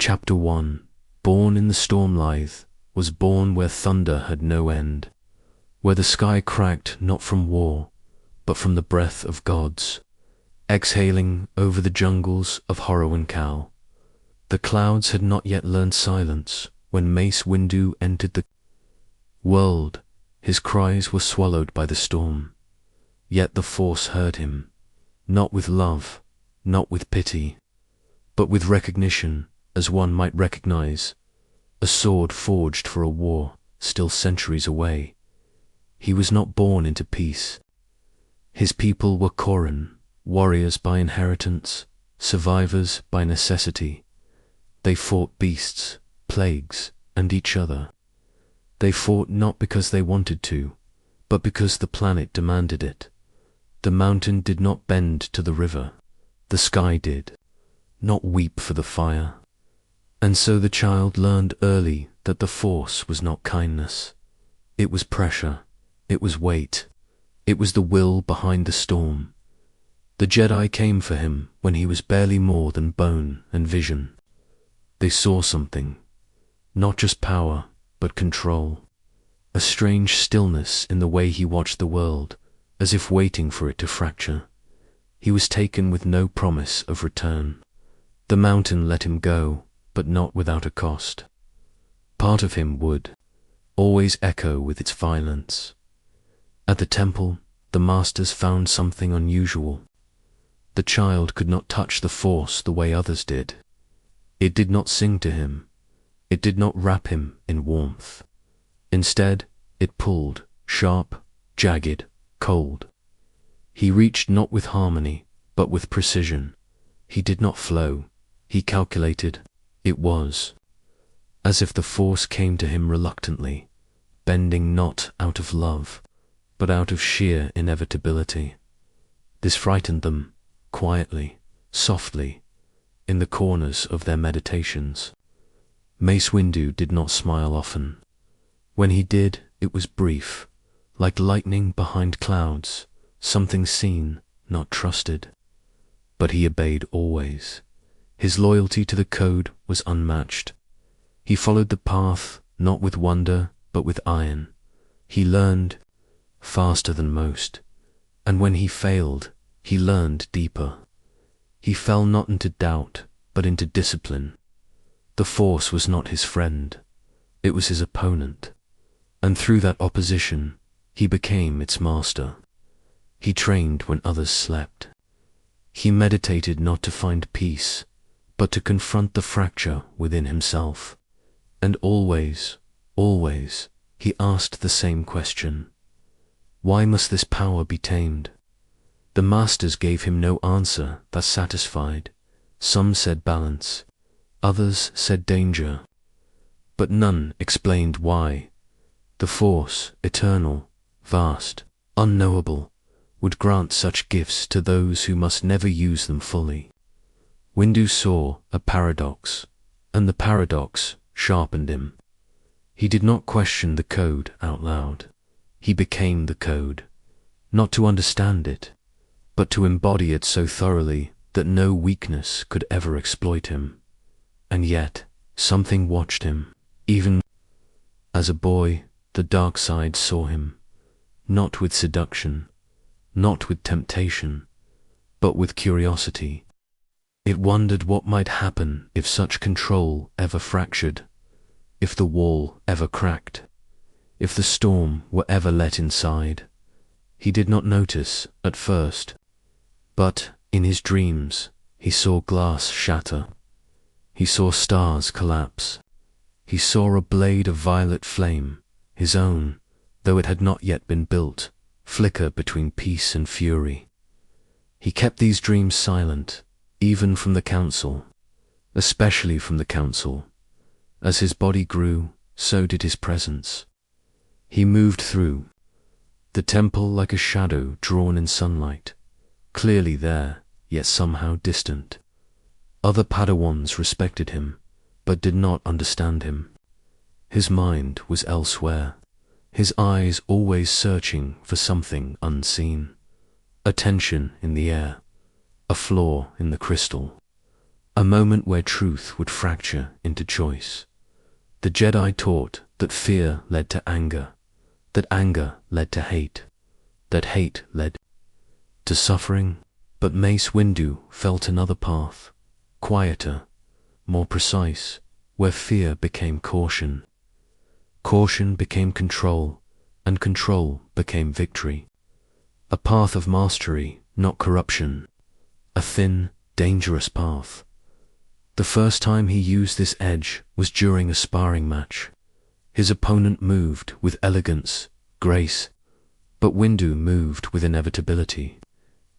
Chapter 1. Born in the storm-lithe, was born where thunder had no end, where the sky cracked not from war, but from the breath of gods, exhaling over the jungles of Cal. The clouds had not yet learned silence when Mace Windu entered the world. His cries were swallowed by the storm. Yet the Force heard him, not with love, not with pity, but with recognition, as one might recognize a sword forged for a war still centuries away. He was not born into peace. His people were Koran, warriors by inheritance, survivors by necessity. They fought beasts, plagues, and each other. They fought not because they wanted to, but because the planet demanded it. The mountain did not bend to the river. The sky did not weep for the fire. And so the child learned early that the Force was not kindness. It was pressure. It was weight. It was the will behind the storm. The Jedi came for him when he was barely more than bone and vision. They saw something, not just power, but control. A strange stillness in the way he watched the world, as if waiting for it to fracture. He was taken with no promise of return. The mountain let him go, but not without a cost. Part of him would always echo with its violence. At the temple, the masters found something unusual. The child could not touch the Force the way others did. It did not sing to him. It did not wrap him in warmth. Instead, it pulled, sharp, jagged, cold. He reached not with harmony, but with precision. He did not flow. He calculated. It was as if the Force came to him reluctantly, bending not out of love, but out of sheer inevitability. This frightened them, quietly, softly, in the corners of their meditations. Mace Windu did not smile often. When he did, it was brief, like lightning behind clouds, something seen, not trusted. But he obeyed always. His loyalty to the code was unmatched. He followed the path, not with wonder, but with iron. He learned faster than most, and when he failed, he learned deeper. He fell not into doubt, but into discipline. The Force was not his friend. It was his opponent. And through that opposition, he became its master. He trained when others slept. He meditated not to find peace, but to confront the fracture within himself. And always, always, he asked the same question. Why must this power be tamed? The masters gave him no answer that satisfied. Some said balance, others said danger, but none explained why. The Force, eternal, vast, unknowable, would grant such gifts to those who must never use them fully. Windu saw a paradox, and the paradox sharpened him. He did not question the code out loud. He became the code, not to understand it, but to embody it so thoroughly that no weakness could ever exploit him. And yet, something watched him. Even as a boy, the dark side saw him, not with seduction, not with temptation, but with curiosity. It wondered what might happen if such control ever fractured, if the wall ever cracked, if the storm were ever let inside. He did not notice at first, but in his dreams he saw glass shatter. He saw stars collapse. He saw a blade of violet flame, his own, though it had not yet been built, flicker between peace and fury. He kept these dreams silent, even from the council, especially from the council. As his body grew, so did his presence. He moved through the temple like a shadow drawn in sunlight, clearly there, yet somehow distant. Other Padawans respected him, but did not understand him. His mind was elsewhere, his eyes always searching for something unseen. A tension in the air, a flaw in the crystal, a moment where truth would fracture into choice. The Jedi taught that fear led to anger, that anger led to hate, that hate led to suffering. But Mace Windu felt another path, quieter, more precise, where fear became caution. Caution became control, and control became victory. A path of mastery, not corruption. A thin, dangerous path. The first time he used this edge was during a sparring match. His opponent moved with elegance, grace, but Windu moved with inevitability.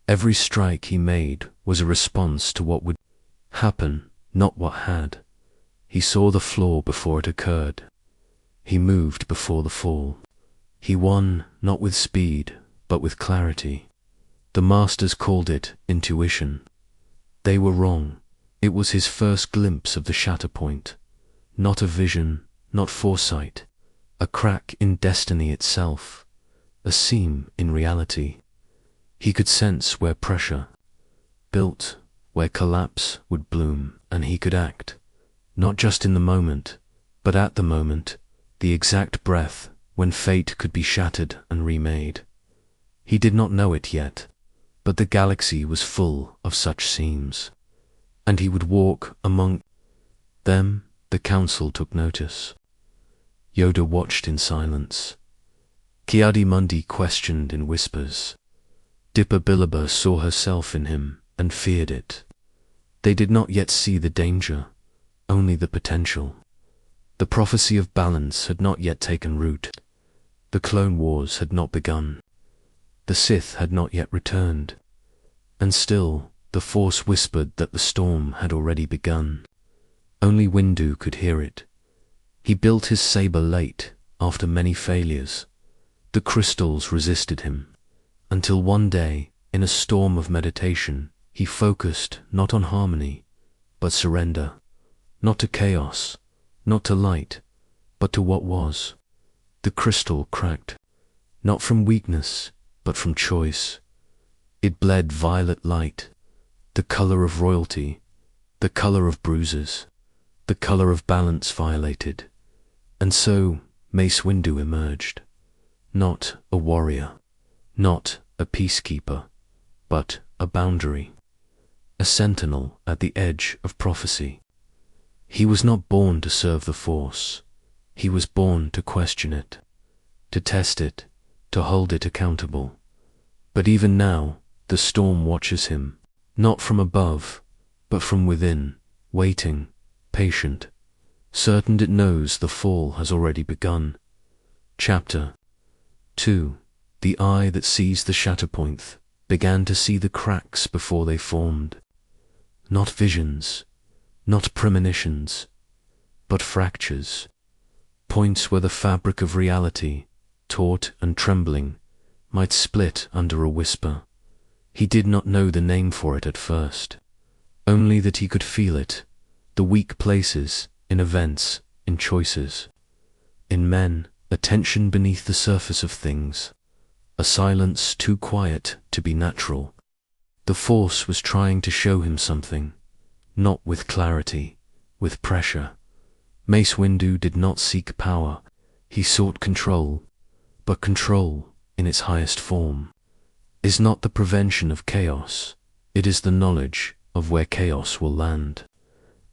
Every strike he made was a response to what would happen, not what had. He saw the flaw before it occurred. He moved before the fall. He won not with speed, but with clarity. The masters called it intuition. They were wrong. It was his first glimpse of the Shatterpoint. Not a vision, not foresight. A crack in destiny itself. A seam in reality. He could sense where pressure built, where collapse would bloom, and he could act, not just in the moment, but at the moment, the exact breath when fate could be shattered and remade. He did not know it yet, but the galaxy was full of such seams, and he would walk among them. The council took notice. Yoda watched in silence. Ki-Adi-Mundi questioned in whispers. Dipper Billiber saw herself in him and feared it. They did not yet see the danger, only the potential. The prophecy of balance had not yet taken root. The Clone Wars had not begun. The Sith had not yet returned. And still, the Force whispered that the storm had already begun. Only Windu could hear it. He built his saber late, after many failures. The crystals resisted him. Until one day, in a storm of meditation, he focused not on harmony, but surrender. Not to chaos, not to light, but to what was. The crystal cracked, not from weakness, but from choice. It bled violet light, the color of royalty, the color of bruises, the color of balance violated. And so Mace Windu emerged. Not a warrior. Not a peacekeeper, but a boundary, a sentinel at the edge of prophecy. He was not born to serve the Force. He was born to question it, to test it, to hold it accountable. But even now, the storm watches him, not from above, but from within, waiting, patient, certain it knows the fall has already begun. Chapter 2. The eye that sees the Shatterpoint began to see the cracks before they formed. Not visions, not premonitions, but fractures. Points where the fabric of reality, taut and trembling, might split under a whisper. He did not know the name for it at first, only that he could feel it, the weak places, in events, in choices. In men, a tension beneath the surface of things. A silence too quiet to be natural. The Force was trying to show him something, not with clarity, with pressure. Mace Windu did not seek power, he sought control, but control, in its highest form, is not the prevention of chaos, it is the knowledge of where chaos will land.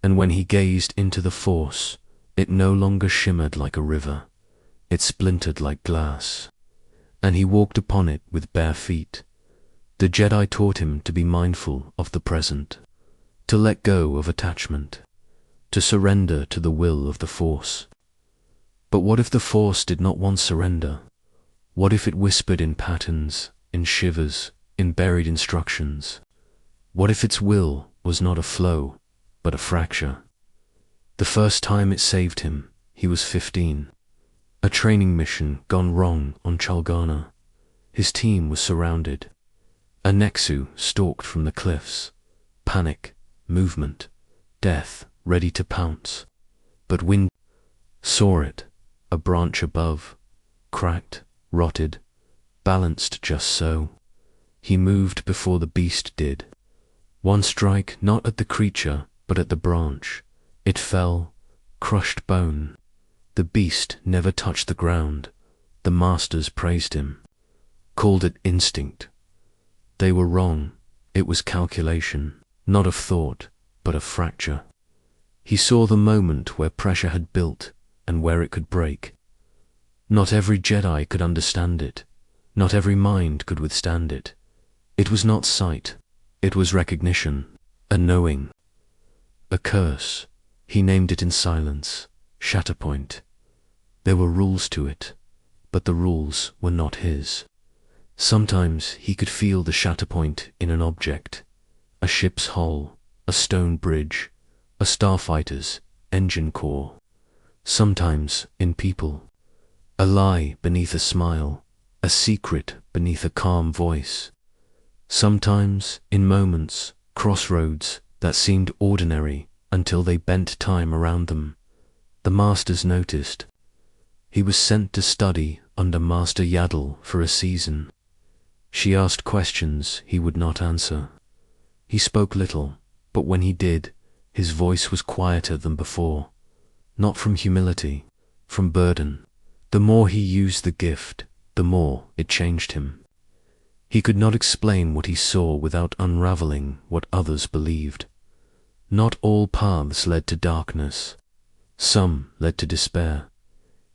And when he gazed into the Force, it no longer shimmered like a river, it splintered like glass. And he walked upon it with bare feet. The Jedi taught him to be mindful of the present, to let go of attachment, to surrender to the will of the Force. But what if the Force did not want surrender? What if it whispered in patterns, in shivers, in buried instructions? What if its will was not a flow, but a fracture? The first time it saved him, he was 15. A training mission gone wrong on Chalgana. His team was surrounded. A Nexu stalked from the cliffs. Panic, movement, death ready to pounce. But Wind saw it, a branch above, cracked, rotted, balanced just so. He moved before the beast did. One strike not at the creature, but at the branch. It fell, crushed bone. The beast never touched the ground. The masters praised him, called it instinct. They were wrong. It was calculation, not of thought, but of fracture. He saw the moment where pressure had built and where it could break. Not every Jedi could understand it. Not every mind could withstand it. It was not sight. It was recognition, a knowing, a curse. He named it in silence, Shatterpoint. There were rules to it, but the rules were not his. Sometimes he could feel the Shatterpoint in an object, a ship's hull, a stone bridge, a starfighter's engine core. Sometimes in people, a lie beneath a smile, a secret beneath a calm voice. Sometimes in moments, crossroads that seemed ordinary until they bent time around them. The masters noticed. He was sent to study under Master Yaddle for a season. She asked questions he would not answer. He spoke little, but when he did, his voice was quieter than before. Not from humility, from burden. The more he used the gift, the more it changed him. He could not explain what he saw without unraveling what others believed. Not all paths led to darkness. Some led to despair.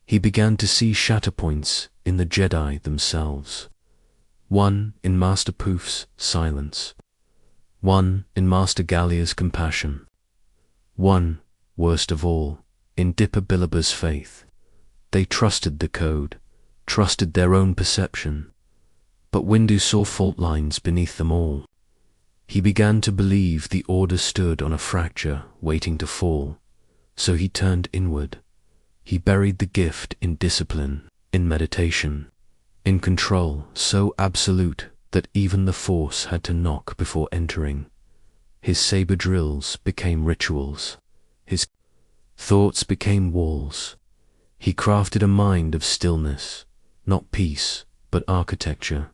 He began to see Shatterpoints in the Jedi themselves. One in Master Poof's silence. One in Master Gallia's compassion. One, worst of all, in Dipper Billiber's faith. They trusted the code, trusted their own perception. But Windu saw fault lines beneath them all. He began to believe the order stood on a fracture waiting to fall, so he turned inward. He buried the gift in discipline, in meditation, in control so absolute that even the Force had to knock before entering. His saber drills became rituals. His thoughts became walls. He crafted a mind of stillness, not peace, but architecture.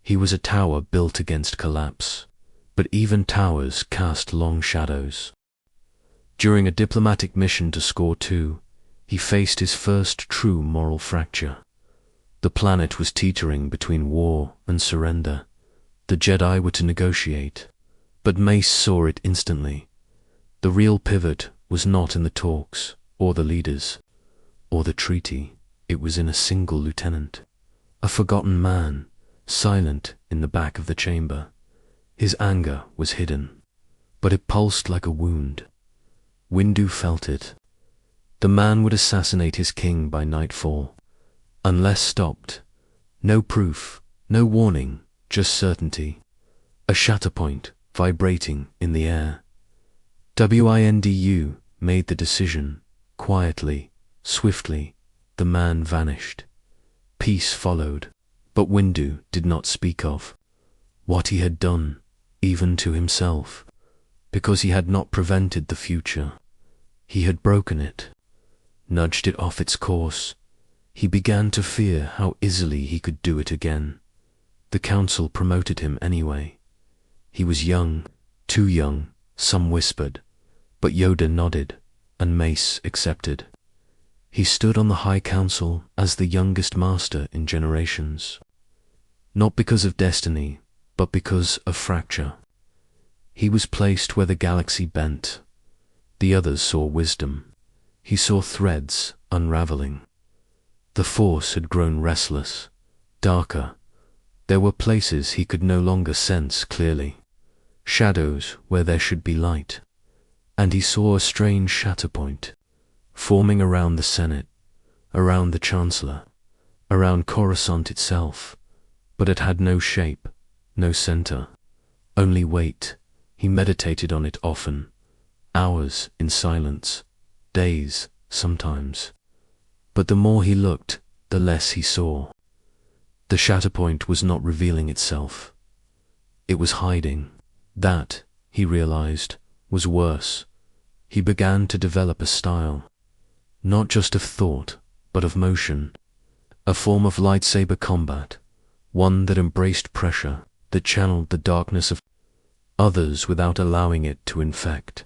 He was a tower built against collapse, but even towers cast long shadows. During a diplomatic mission to Score II, he faced his first true moral fracture. The planet was teetering between war and surrender. The Jedi were to negotiate, but Mace saw it instantly. The real pivot was not in the talks, or the leaders, or the treaty. It was in a single lieutenant, a forgotten man, silent in the back of the chamber. His anger was hidden, but it pulsed like a wound. Windu felt it. The man would assassinate his king by nightfall, unless stopped. No proof, no warning, just certainty. A Shatterpoint vibrating in the air. Windu made the decision, quietly, swiftly. The man vanished. Peace followed, but Windu did not speak of what he had done, even to himself, because he had not prevented the future. He had broken it, nudged it off its course. He began to fear how easily he could do it again. The council promoted him anyway. He was young, too young, some whispered, but Yoda nodded, and Mace accepted. He stood on the High Council as the youngest master in generations. Not because of destiny, but because of fracture. He was placed where the galaxy bent. The others saw wisdom. He saw threads unraveling. The Force had grown restless, darker. There were places he could no longer sense clearly, shadows where there should be light. And he saw a strange Shatterpoint, forming around the Senate, around the Chancellor, around Coruscant itself, but it had no shape, no center, only weight. He meditated on it often, hours in silence, days sometimes. But the more he looked, the less he saw. The Shatterpoint was not revealing itself. It was hiding. That, he realized, was worse. He began to develop a style, not just of thought, but of motion, a form of lightsaber combat, one that embraced pressure, that channeled the darkness of others without allowing it to infect.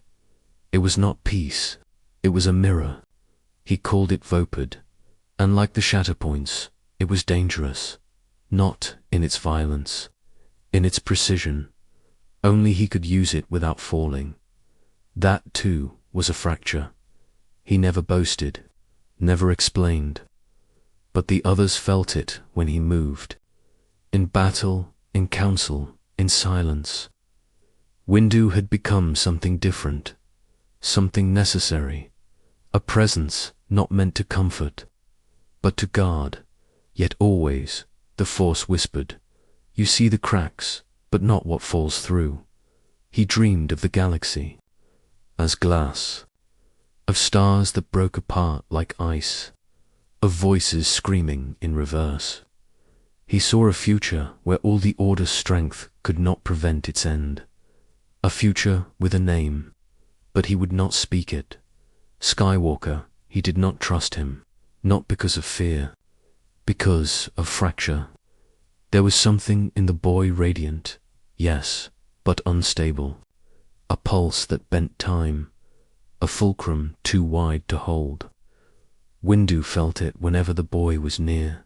It was not peace, it was a mirror. He called it vapid, and like the shatterpoints, it was dangerous, not in its violence, in its precision. Only he could use it without falling. That, too, was a fracture. He never boasted, never explained. But the others felt it when he moved. In battle, in council, in silence. Windu had become something different, something necessary, a presence not meant to comfort, but to guard. Yet always, the Force whispered, "You see the cracks, but not what falls through." He dreamed of the galaxy as glass, of stars that broke apart like ice, of voices screaming in reverse. He saw a future where all the Order's strength could not prevent its end. A future with a name, but he would not speak it. Skywalker, he did not trust him, not because of fear, because of fracture. There was something in the boy radiant, yes, but unstable. A pulse that bent time, a fulcrum too wide to hold. Windu felt it whenever the boy was near.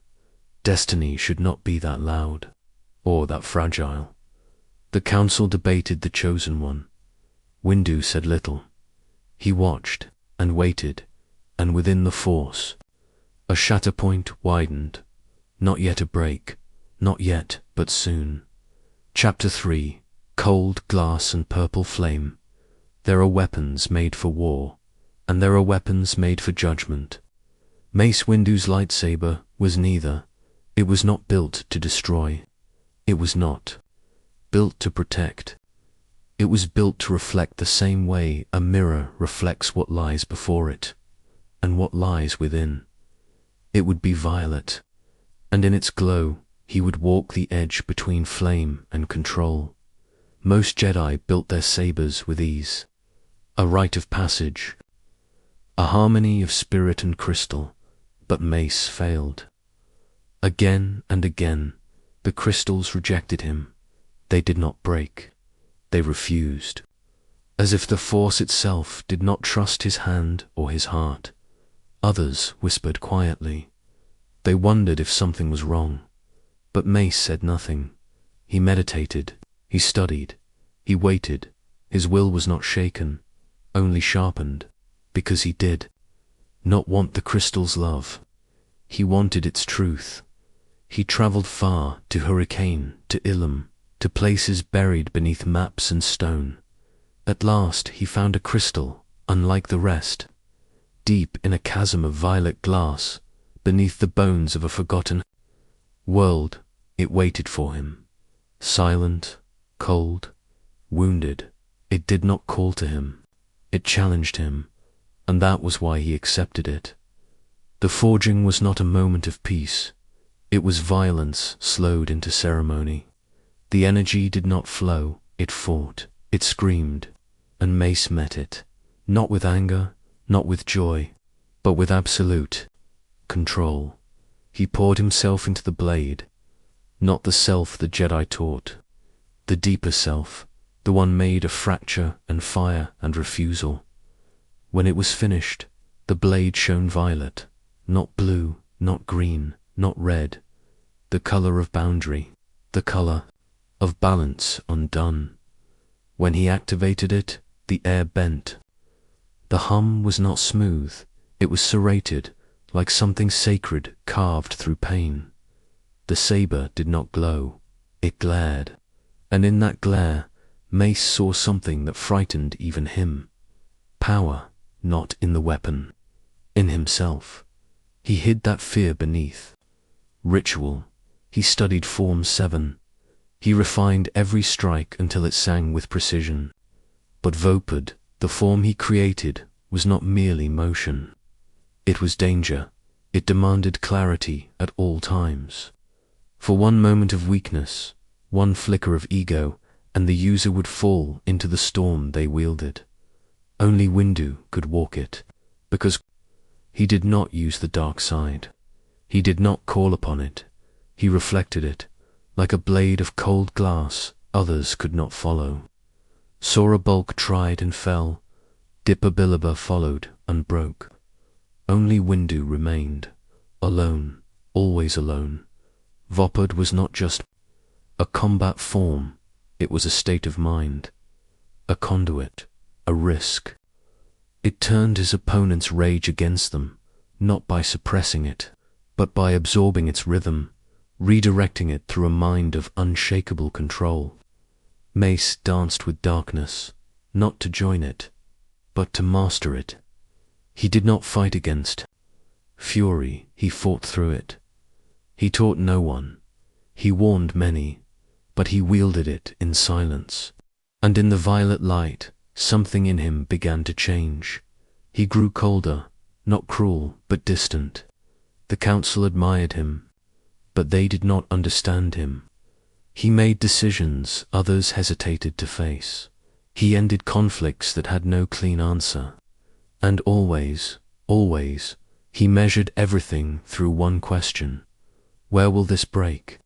Destiny should not be that loud, or that fragile. The council debated the chosen one. Windu said little. He watched and waited, and within the Force, a shatterpoint widened. Not yet a break, not yet, but soon. Chapter 3. Cold glass and purple flame. There are weapons made for war, and there are weapons made for judgment. Mace Windu's lightsaber was neither. It was not built to destroy. It was not built to protect. It was built to reflect the same way a mirror reflects what lies before it, and what lies within. It would be violet, and in its glow he would walk the edge between flame and control. Most Jedi built their sabers with ease, a rite of passage, a harmony of spirit and crystal, but Mace failed. Again and again, the crystals rejected him. They did not break. They refused, as if the Force itself did not trust his hand or his heart. Others whispered quietly. They wondered if something was wrong. But Mace said nothing. He meditated. He studied. He waited. His will was not shaken, only sharpened, because he did not want the crystal's love. He wanted its truth. He traveled far, to Hurricane, to Ilum, to places buried beneath maps and stone. At last he found a crystal, unlike the rest, deep in a chasm of violet glass, beneath the bones of a forgotten world. It waited for him, silent, cold, wounded. It did not call to him. It challenged him, and that was why he accepted it. The forging was not a moment of peace. It was violence slowed into ceremony. The energy did not flow, it fought, it screamed, and Mace met it, not with anger, not with joy, but with absolute control. He poured himself into the blade, not the self the Jedi taught, the deeper self, the one made of fracture and fire and refusal. When it was finished, the blade shone violet, not blue, not green, not red, the color of boundary, the color of balance undone. When he activated it, the air bent. The hum was not smooth, it was serrated, like something sacred carved through pain. The saber did not glow, it glared, and in that glare, Mace saw something that frightened even him. Power, not in the weapon, in himself. He hid that fear beneath. Ritual. He studied Form 7. He refined every strike until it sang with precision. But Vopad, the form he created, was not merely motion. It was danger. It demanded clarity at all times. For one moment of weakness, one flicker of ego, and the user would fall into the storm they wielded. Only Windu could walk it, because he did not use the dark side. He did not call upon it. He reflected it, like a blade of cold glass others could not follow. Sora Bulk tried and fell, Dipper followed and broke. Only Windu remained, alone, always alone. Vopad was not just a combat form, it was a state of mind, a conduit, a risk. It turned his opponent's rage against them, not by suppressing it, but by absorbing its rhythm, redirecting it through a mind of unshakable control. Mace danced with darkness, not to join it, but to master it. He did not fight against fury, he fought through it. He taught no one, he warned many, but he wielded it in silence. And in the violet light, something in him began to change. He grew colder, not cruel, but distant. The council admired him, but they did not understand him. He made decisions others hesitated to face. He ended conflicts that had no clean answer. And always, always, he measured everything through one question. Where will this break?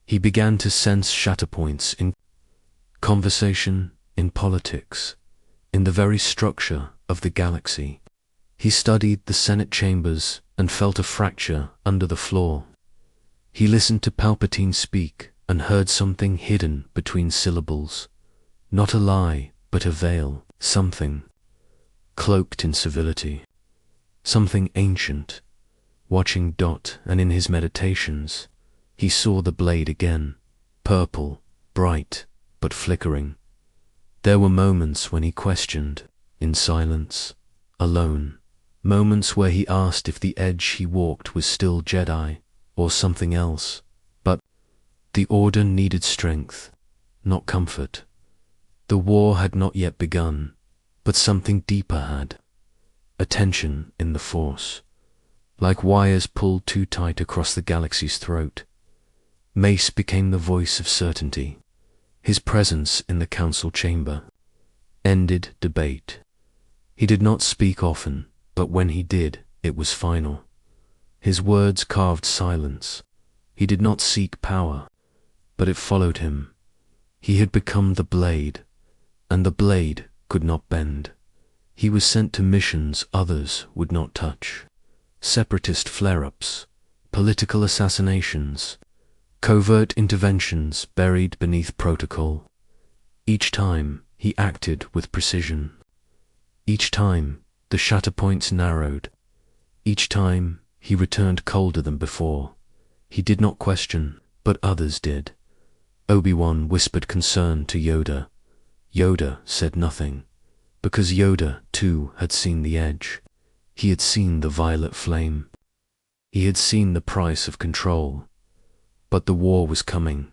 He began to sense shatterpoints in conversation, in politics, in the very structure of the galaxy. He studied the Senate chambers and felt a fracture under the floor. He listened to Palpatine speak and heard something hidden between syllables. Not a lie, but a veil, something cloaked in civility, something ancient. Watching Dot, and in his meditations, he saw the blade again, purple, bright, but flickering. There were moments when he questioned, in silence, alone, moments where he asked if the edge he walked was still Jedi, or something else, but the Order needed strength, not comfort. The war had not yet begun, but something deeper had. A tension in the Force, like wires pulled too tight across the galaxy's throat. Mace became the voice of certainty. His presence in the council chamber ended debate. He did not speak often, but when he did, it was final. His words carved silence. He did not seek power, but it followed him. He had become the blade, and the blade could not bend. He was sent to missions others would not touch. Separatist flare-ups, political assassinations, covert interventions buried beneath protocol. Each time he acted with precision. Each time the shatterpoints narrowed. Each time he returned colder than before. He did not question, but others did. Obi-Wan whispered concern to Yoda. Yoda said nothing, because Yoda too had seen the edge. He had seen the violet flame. He had seen the price of control. But the war was coming,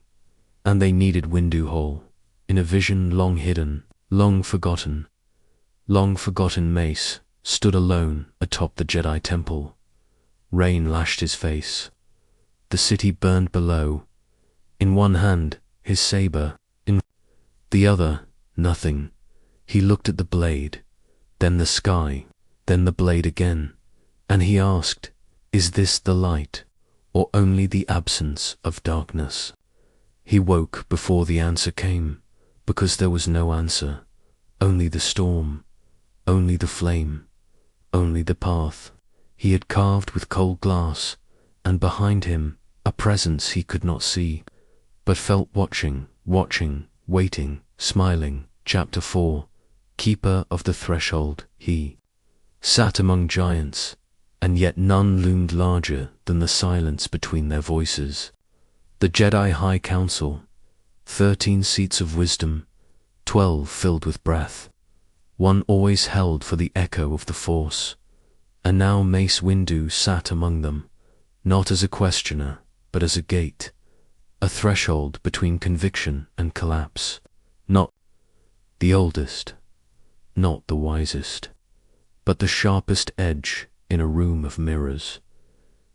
and they needed Windu whole, in a vision long hidden, long forgotten. Long forgotten Mace stood alone atop the Jedi Temple. Rain lashed his face. The city burned below. In one hand, his saber, in the other, nothing. He looked at the blade, then the sky, then the blade again, and he asked, "Is this the light, or only the absence of darkness?" He woke before the answer came, because there was no answer, only the storm, only the flame, only the path he had carved with cold glass, and behind him a presence he could not see, but felt watching, waiting, smiling. Chapter 4. Keeper of the Threshold. He sat among giants, and yet none loomed larger than the silence between their voices. The Jedi High Council, 13 seats of wisdom, 12 filled with breath. One always held for the echo of the Force, and now Mace Windu sat among them, not as a questioner, but as a gate, a threshold between conviction and collapse. Not the oldest, not the wisest, but the sharpest edge in a room of mirrors.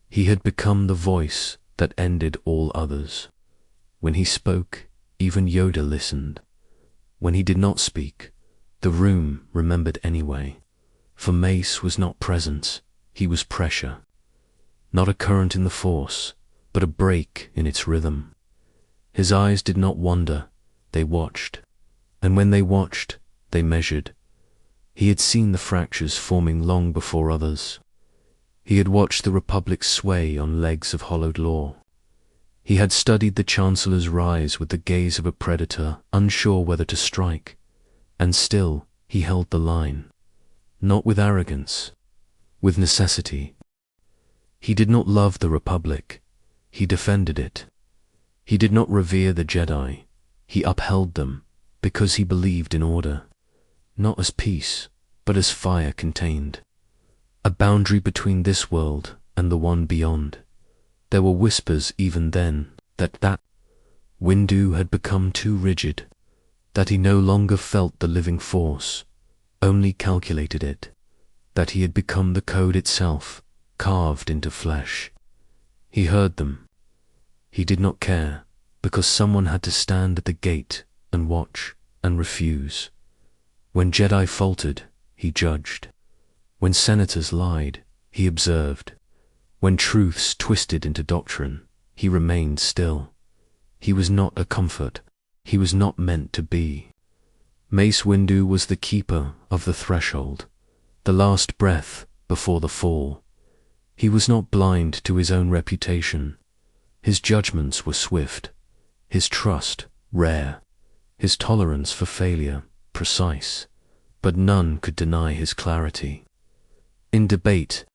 He had become the voice that ended all others. When he spoke, even Yoda listened. When he did not speak, the room remembered anyway. For Mace was not presence, he was pressure. Not a current in the Force, but a break in its rhythm. His eyes did not wander, they watched. And when they watched, they measured. He had seen the fractures forming long before others. He had watched the Republic sway on legs of hollowed law. He had studied the Chancellor's rise with the gaze of a predator unsure whether to strike, and still he held the line, not with arrogance, with necessity. He did not love the Republic, he defended it. He did not revere the Jedi, he upheld them because he believed in order, not as peace, but as fire contained, a boundary between this world and the one beyond. There were whispers even then that Windu had become too rigid, that he no longer felt the living force, only calculated it, that he had become the code itself, carved into flesh. He heard them. He did not care, because someone had to stand at the gate and watch and refuse. When Jedi faltered, he judged. When senators lied, he observed. When truths twisted into doctrine, he remained still. He was not a comfort. He was not meant to be. Mace Windu was the keeper of the threshold, the last breath before the fall. He was not blind to his own reputation. His judgments were swift, his trust rare, his tolerance for failure precise, but none could deny his clarity. In debate,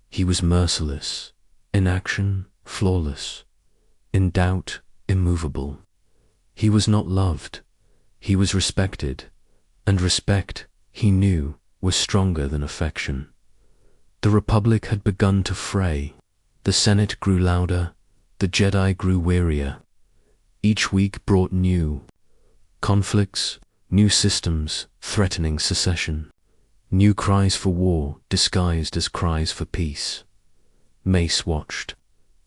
he was merciless, in action, flawless, in doubt, immovable. He was not loved, he was respected, and respect, he knew, was stronger than affection. The Republic had begun to fray. The Senate grew louder, the Jedi grew wearier. Each week brought new conflicts, new systems threatening secession, new cries for war disguised as cries for peace. Mace watched,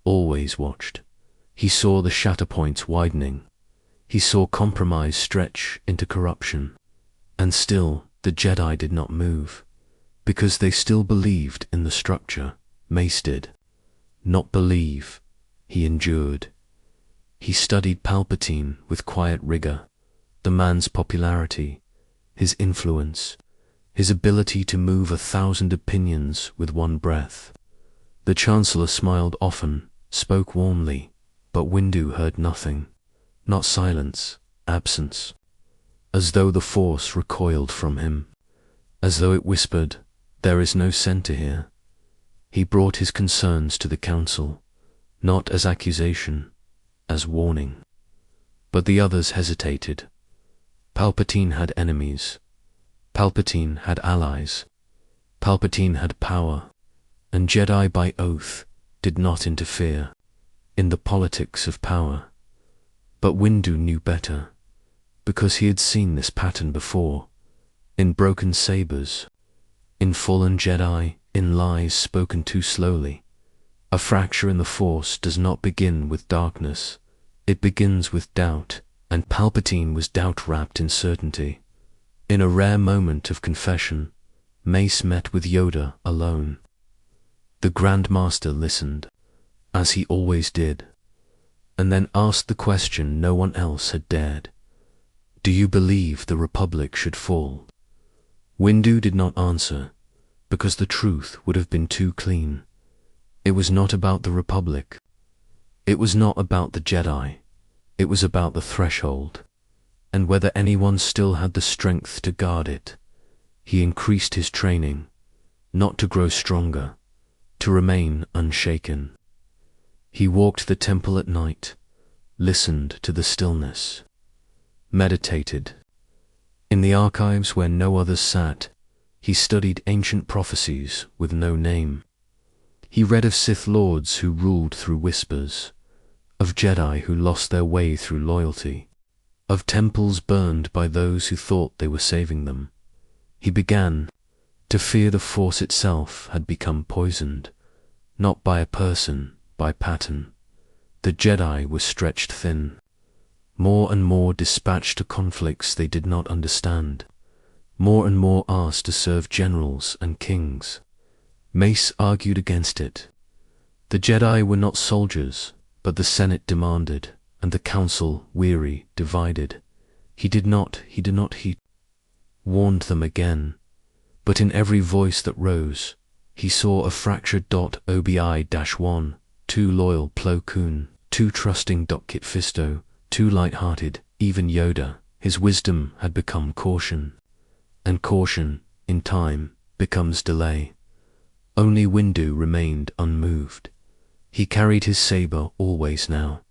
always watched. He saw the shatter points widening. He saw compromise stretch into corruption. And still the Jedi did not move, because they still believed in the structure. Mace did. Not believe, he endured. He studied Palpatine with quiet rigor, the man's popularity, his influence, his ability to move 1,000 opinions with one breath. The Chancellor smiled often, spoke warmly, but Windu heard nothing, not silence, absence, as though the Force recoiled from him, as though it whispered, "There is no center here." He brought his concerns to the Council, not as accusation, as warning. But the others hesitated. Palpatine had enemies. Palpatine had allies. Palpatine had power, and Jedi by oath did not interfere in the politics of power. But Windu knew better, because he had seen this pattern before, in broken sabers, in fallen Jedi, in lies spoken too slowly. A fracture in the Force does not begin with darkness, it begins with doubt, and Palpatine was doubt-wrapped in certainty. In a rare moment of confession, Mace met with Yoda alone. The Grand Master listened, as he always did, and then asked the question no one else had dared. "Do you believe the Republic should fall?" Windu did not answer, because the truth would have been too clean. It was not about the Republic. It was not about the Jedi. It was about the threshold, and whether anyone still had the strength to guard it. He increased his training, not to grow stronger, to remain unshaken. He walked the temple at night, listened to the stillness, meditated. In the archives where no others sat, he studied ancient prophecies with no name. He read of Sith Lords who ruled through whispers, of Jedi who lost their way through loyalty, of temples burned by those who thought they were saving them. He began to fear the Force itself had become poisoned, not by a person, by pattern. The Jedi were stretched thin, more and more dispatched to conflicts they did not understand, more and more asked to serve generals and kings. Mace argued against it. The Jedi were not soldiers, but the Senate demanded, and the Council, weary, divided. He warned them again. But in every voice that rose, he saw a fractured Obi-1, too loyal Plo Koon, too trusting Kit Fisto, too light-hearted, even Yoda. His wisdom had become caution. And caution, in time, becomes delay. Only Windu remained unmoved. He carried his saber always now,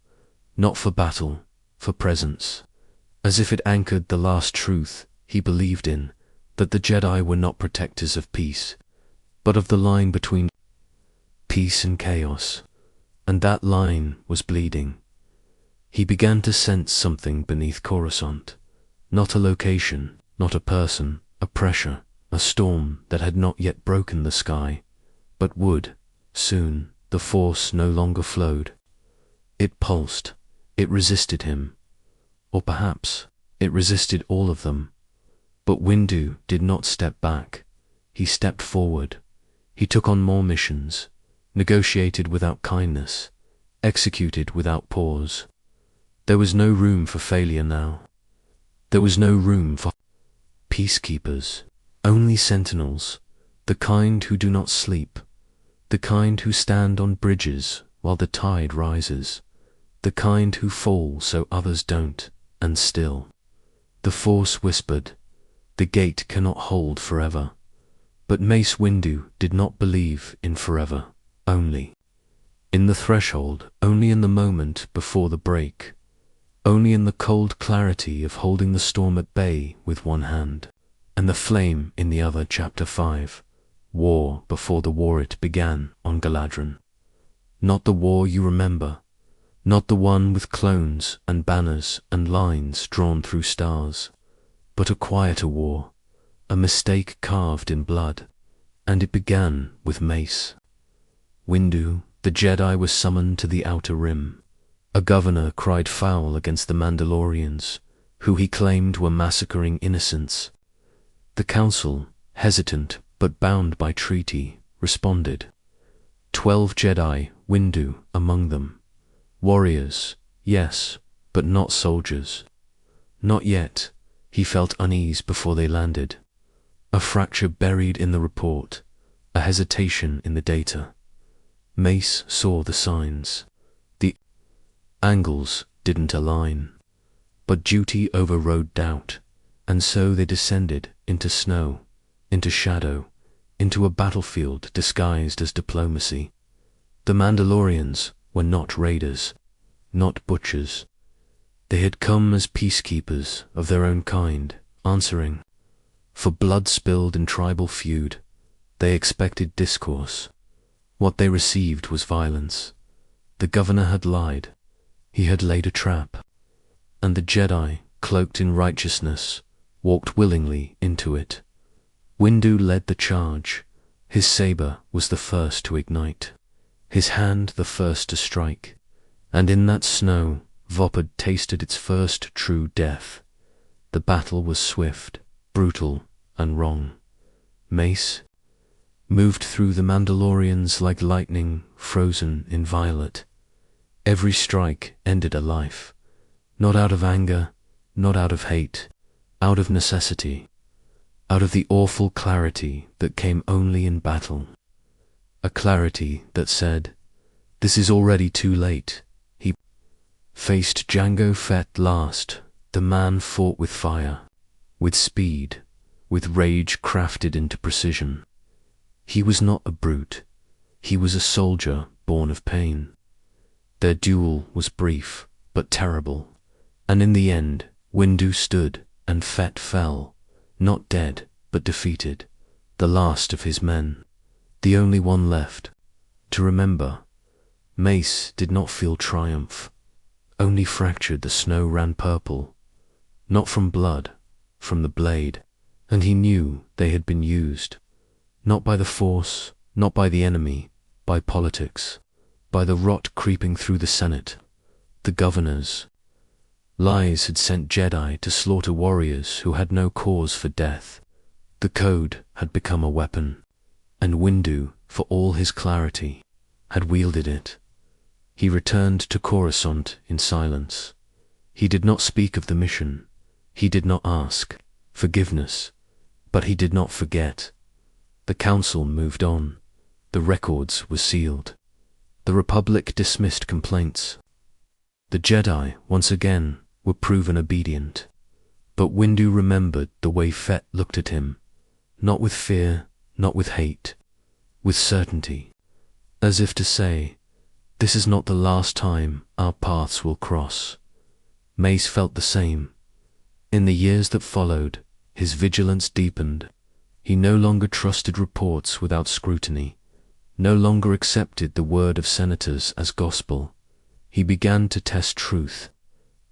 not for battle, for presence, as if it anchored the last truth he believed in, that the Jedi were not protectors of peace, but of the line between peace and chaos, and that line was bleeding. He began to sense something beneath Coruscant, not a location, not a person, a pressure, a storm that had not yet broken the sky, but would, soon. The force no longer flowed. It pulsed, it resisted him, or perhaps it resisted all of them. But Windu did not step back. He stepped forward. He took on more missions, negotiated without kindness, executed without pause. There was no room for failure now. There was no room for peacekeepers, only sentinels, the kind who do not sleep, the kind who stand on bridges while the tide rises, the kind who fall so others don't, and still. The Force whispered, "The gate cannot hold forever." But Mace Windu did not believe in forever, only in the threshold, only in the moment before the break, only in the cold clarity of holding the storm at bay with one hand, and the flame in the other. Chapter 5. War before the war. It began on Galadron. Not the war you remember, not the one with clones and banners and lines drawn through stars, but a quieter war, a mistake carved in blood, and it began with Mace Windu. The Jedi was summoned to the Outer Rim. A governor cried foul against the Mandalorians, who he claimed were massacring innocents. The council, hesitant but bound by treaty, responded. 12 Jedi, Windu among them. Warriors, yes, but not soldiers. Not yet. He felt unease before they landed. A fracture buried in the report, a hesitation in the data. Mace saw the signs. The angles didn't align, but duty overrode doubt, and so they descended into snow, into shadow, into a battlefield disguised as diplomacy. The Mandalorians were not raiders, not butchers. They had come as peacekeepers of their own kind, answering. For blood spilled in tribal feud, they expected discourse. What they received was violence. The governor had lied. He had laid a trap. And the Jedi, cloaked in righteousness, walked willingly into it. Windu led the charge. His saber was the first to ignite, his hand the first to strike. And in that snow, Vopad tasted its first true death. The battle was swift, brutal, and wrong. Mace moved through the Mandalorians like lightning frozen in violet. Every strike ended a life, not out of anger, not out of hate, out of necessity, out of the awful clarity that came only in battle. A clarity that said, "This is already too late." He faced Jango Fett last. The man fought with fire, with speed, with rage crafted into precision. He was not a brute. He was a soldier born of pain. Their duel was brief, but terrible, and in the end, Windu stood and Fett fell, not dead, but defeated, the last of his men, the only one left to remember. Mace did not feel triumph, only fractured. The snow ran purple, not from blood, from the blade, and he knew they had been used, not by the Force, not by the enemy, by politics, by the rot creeping through the Senate, the governors. Lies had sent Jedi to slaughter warriors who had no cause for death. The code had become a weapon, and Windu, for all his clarity, had wielded it. He returned to Coruscant in silence. He did not speak of the mission. He did not ask forgiveness, but he did not forget. The council moved on. The records were sealed. The Republic dismissed complaints. The Jedi, once again, were proven obedient. But Windu remembered the way Fett looked at him, not with fear, not with hate, with certainty, as if to say, "This is not the last time our paths will cross." Mace felt the same. In the years that followed, his vigilance deepened. He no longer trusted reports without scrutiny, no longer accepted the word of senators as gospel. He began to test truth,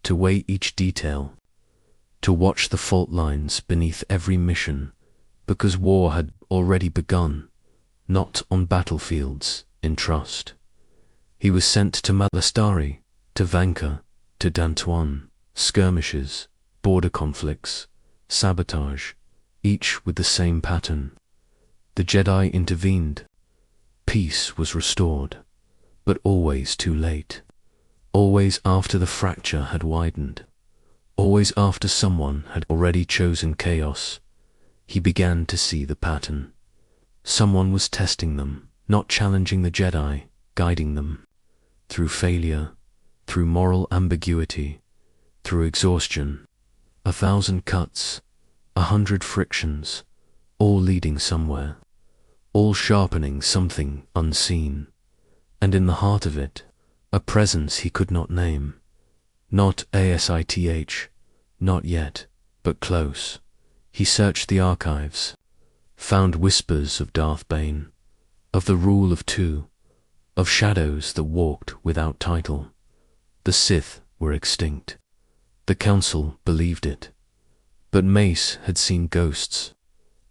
to weigh each detail, to watch the fault lines beneath every mission, because war had already begun, not on battlefields, in trust. He was sent to Malastari, to Vanka, to Dantuan, skirmishes, border conflicts, sabotage, each with the same pattern. The Jedi intervened. Peace was restored, but always too late. Always after the fracture had widened. Always after someone had already chosen chaos. He began to see the pattern. Someone was testing them, not challenging the Jedi, guiding them. Through failure, through moral ambiguity, through exhaustion, 1,000 cuts, 100 frictions, all leading somewhere, all sharpening something unseen, and in the heart of it, a presence he could not name. Not ASITH, not yet, but close. He searched the archives, found whispers of Darth Bane, of the rule of two, of shadows that walked without title. The Sith were extinct. The Council believed it. But Mace had seen ghosts,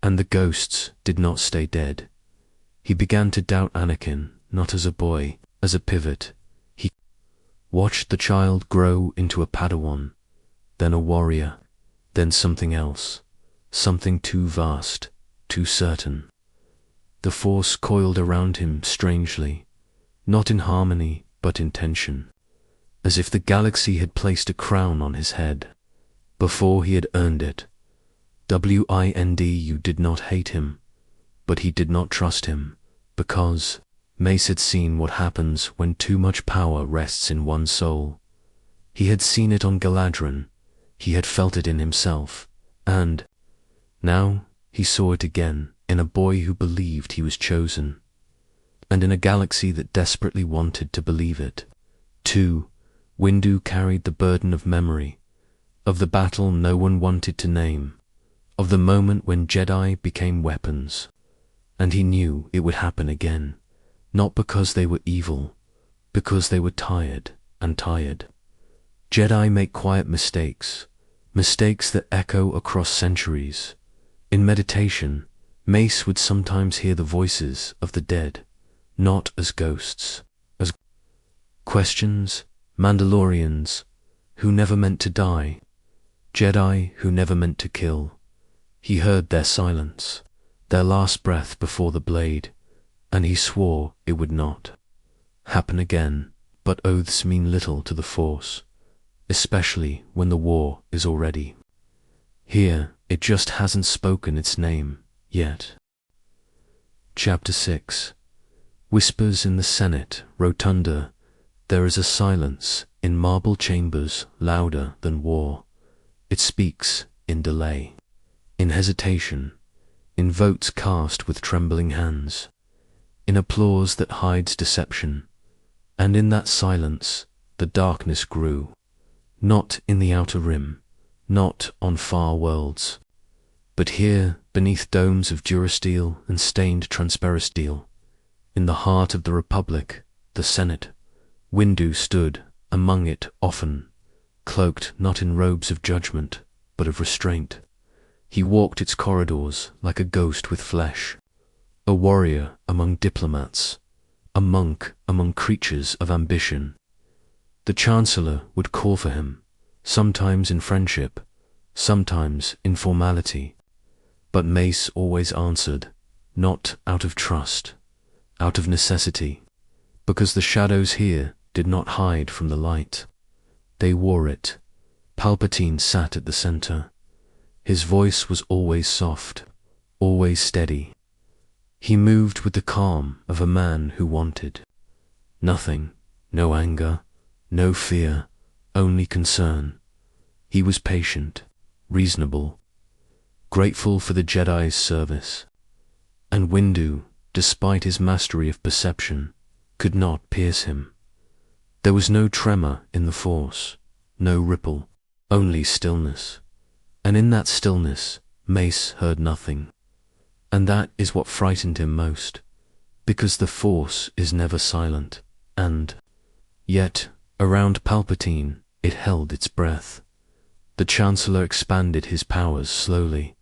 and the ghosts did not stay dead. He began to doubt Anakin, not as a boy, as a pivot. He watched the child grow into a Padawan, then a warrior, then something else, something too vast, too certain. The Force coiled around him strangely, not in harmony, but in tension, as if the galaxy had placed a crown on his head, before he had earned it. Windu did not hate him, but he did not trust him, because Mace had seen what happens when too much power rests in one soul. He had seen it on Galadriel, he had felt it in himself, and now he saw it again in a boy who believed he was chosen, and in a galaxy that desperately wanted to believe it. Too, Windu carried the burden of memory, of the battle no one wanted to name, of the moment when Jedi became weapons, and he knew it would happen again, not because they were evil, because they were tired and tired. Jedi make quiet mistakes, mistakes that echo across centuries. In meditation, Mace would sometimes hear the voices of the dead, not as ghosts, as questions, Mandalorians who never meant to die, Jedi who never meant to kill. He heard their silence, their last breath before the blade, and he swore it would not happen again. But oaths mean little to the Force, especially when the war is already here. It just hasn't spoken its name yet. Chapter 6. Whispers in the Senate Rotunda. There is a silence in marble chambers louder than war. It speaks in delay, in hesitation, in votes cast with trembling hands, in applause that hides deception. And in that silence, the darkness grew, not in the outer rim, not on far worlds, but here beneath domes of durasteel and stained transparisteel, in the heart of the Republic, the Senate. Windu stood among it often, cloaked not in robes of judgment, but of restraint. He walked its corridors like a ghost with flesh, a warrior among diplomats, a monk among creatures of ambition. The Chancellor would call for him, sometimes in friendship, sometimes in formality, but Mace always answered, not out of trust, out of necessity, because the shadows here did not hide from the light. They wore it. Palpatine sat at the center. His voice was always soft, always steady. He moved with the calm of a man who wanted nothing, no anger, no fear, only concern. He was patient, reasonable, grateful for the Jedi's service. And Windu, despite his mastery of perception, could not pierce him. There was no tremor in the Force, no ripple, only stillness. And in that stillness, Mace heard nothing. And that is what frightened him most, because the Force is never silent, and yet, around Palpatine, it held its breath. The Chancellor expanded his powers slowly.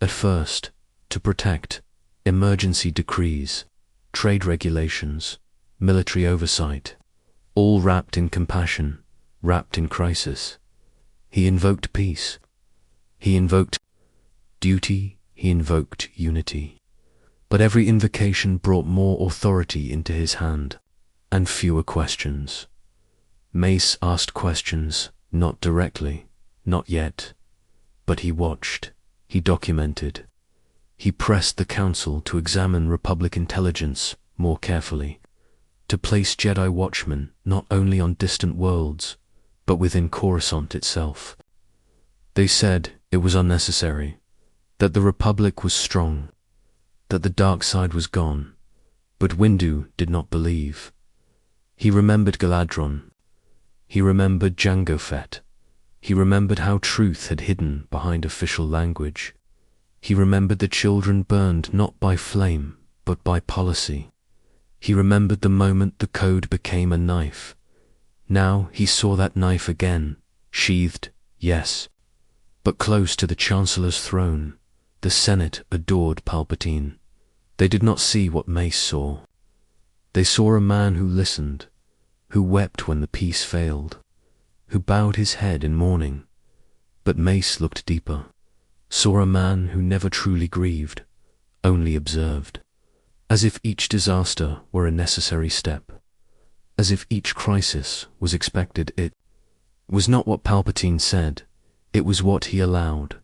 At first, to protect, emergency decrees, trade regulations, military oversight, all wrapped in compassion, wrapped in crisis. He invoked peace. He invoked duty. He invoked unity. But every invocation brought more authority into his hand, and fewer questions. Mace asked questions, not directly, not yet. But he watched, he documented. He pressed the Council to examine Republic intelligence more carefully, to place Jedi watchmen not only on distant worlds, but within Coruscant itself. They said it was unnecessary, that the Republic was strong, that the dark side was gone, but Windu did not believe. He remembered Galadron. He remembered Jango Fett. He remembered how truth had hidden behind official language. He remembered the children burned not by flame, but by policy. He remembered the moment the code became a knife. Now he saw that knife again, sheathed, yes, but close to the Chancellor's throne. The Senate adored Palpatine. They did not see what Mace saw. They saw a man who listened, who wept when the peace failed, who bowed his head in mourning. But Mace looked deeper, saw a man who never truly grieved, only observed, as if each disaster were a necessary step, as if each crisis was expected. It was not what Palpatine said, it was what he allowed.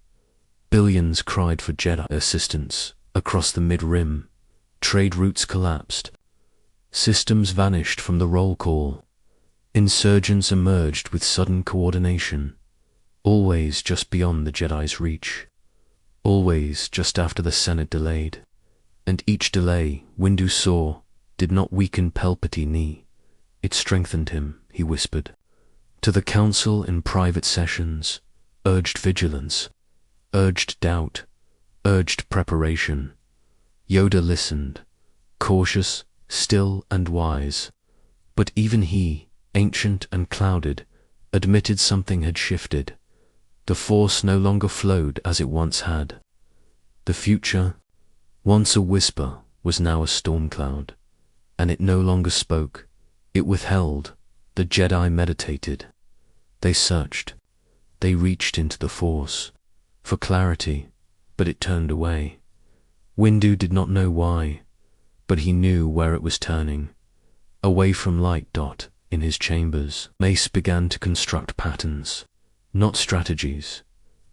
Billions cried for Jedi assistance across the mid-rim. Trade routes collapsed. Systems vanished from the roll call. Insurgents emerged with sudden coordination, always just beyond the Jedi's reach, always just after the Senate delayed. And each delay, Windu saw, did not weaken Palpatine. It strengthened him, he whispered. To the Council in private sessions, urged vigilance, urged doubt, urged preparation. Yoda listened, cautious, still and wise. But even he, ancient and clouded, admitted something had shifted. The Force no longer flowed as it once had. The future, once a whisper, was now a storm cloud, and it no longer spoke. It withheld. The Jedi meditated. They searched. They reached into the Force for clarity, but it turned away. Windu did not know why, but he knew where it was turning, away from light. In his chambers, Mace began to construct patterns, not strategies,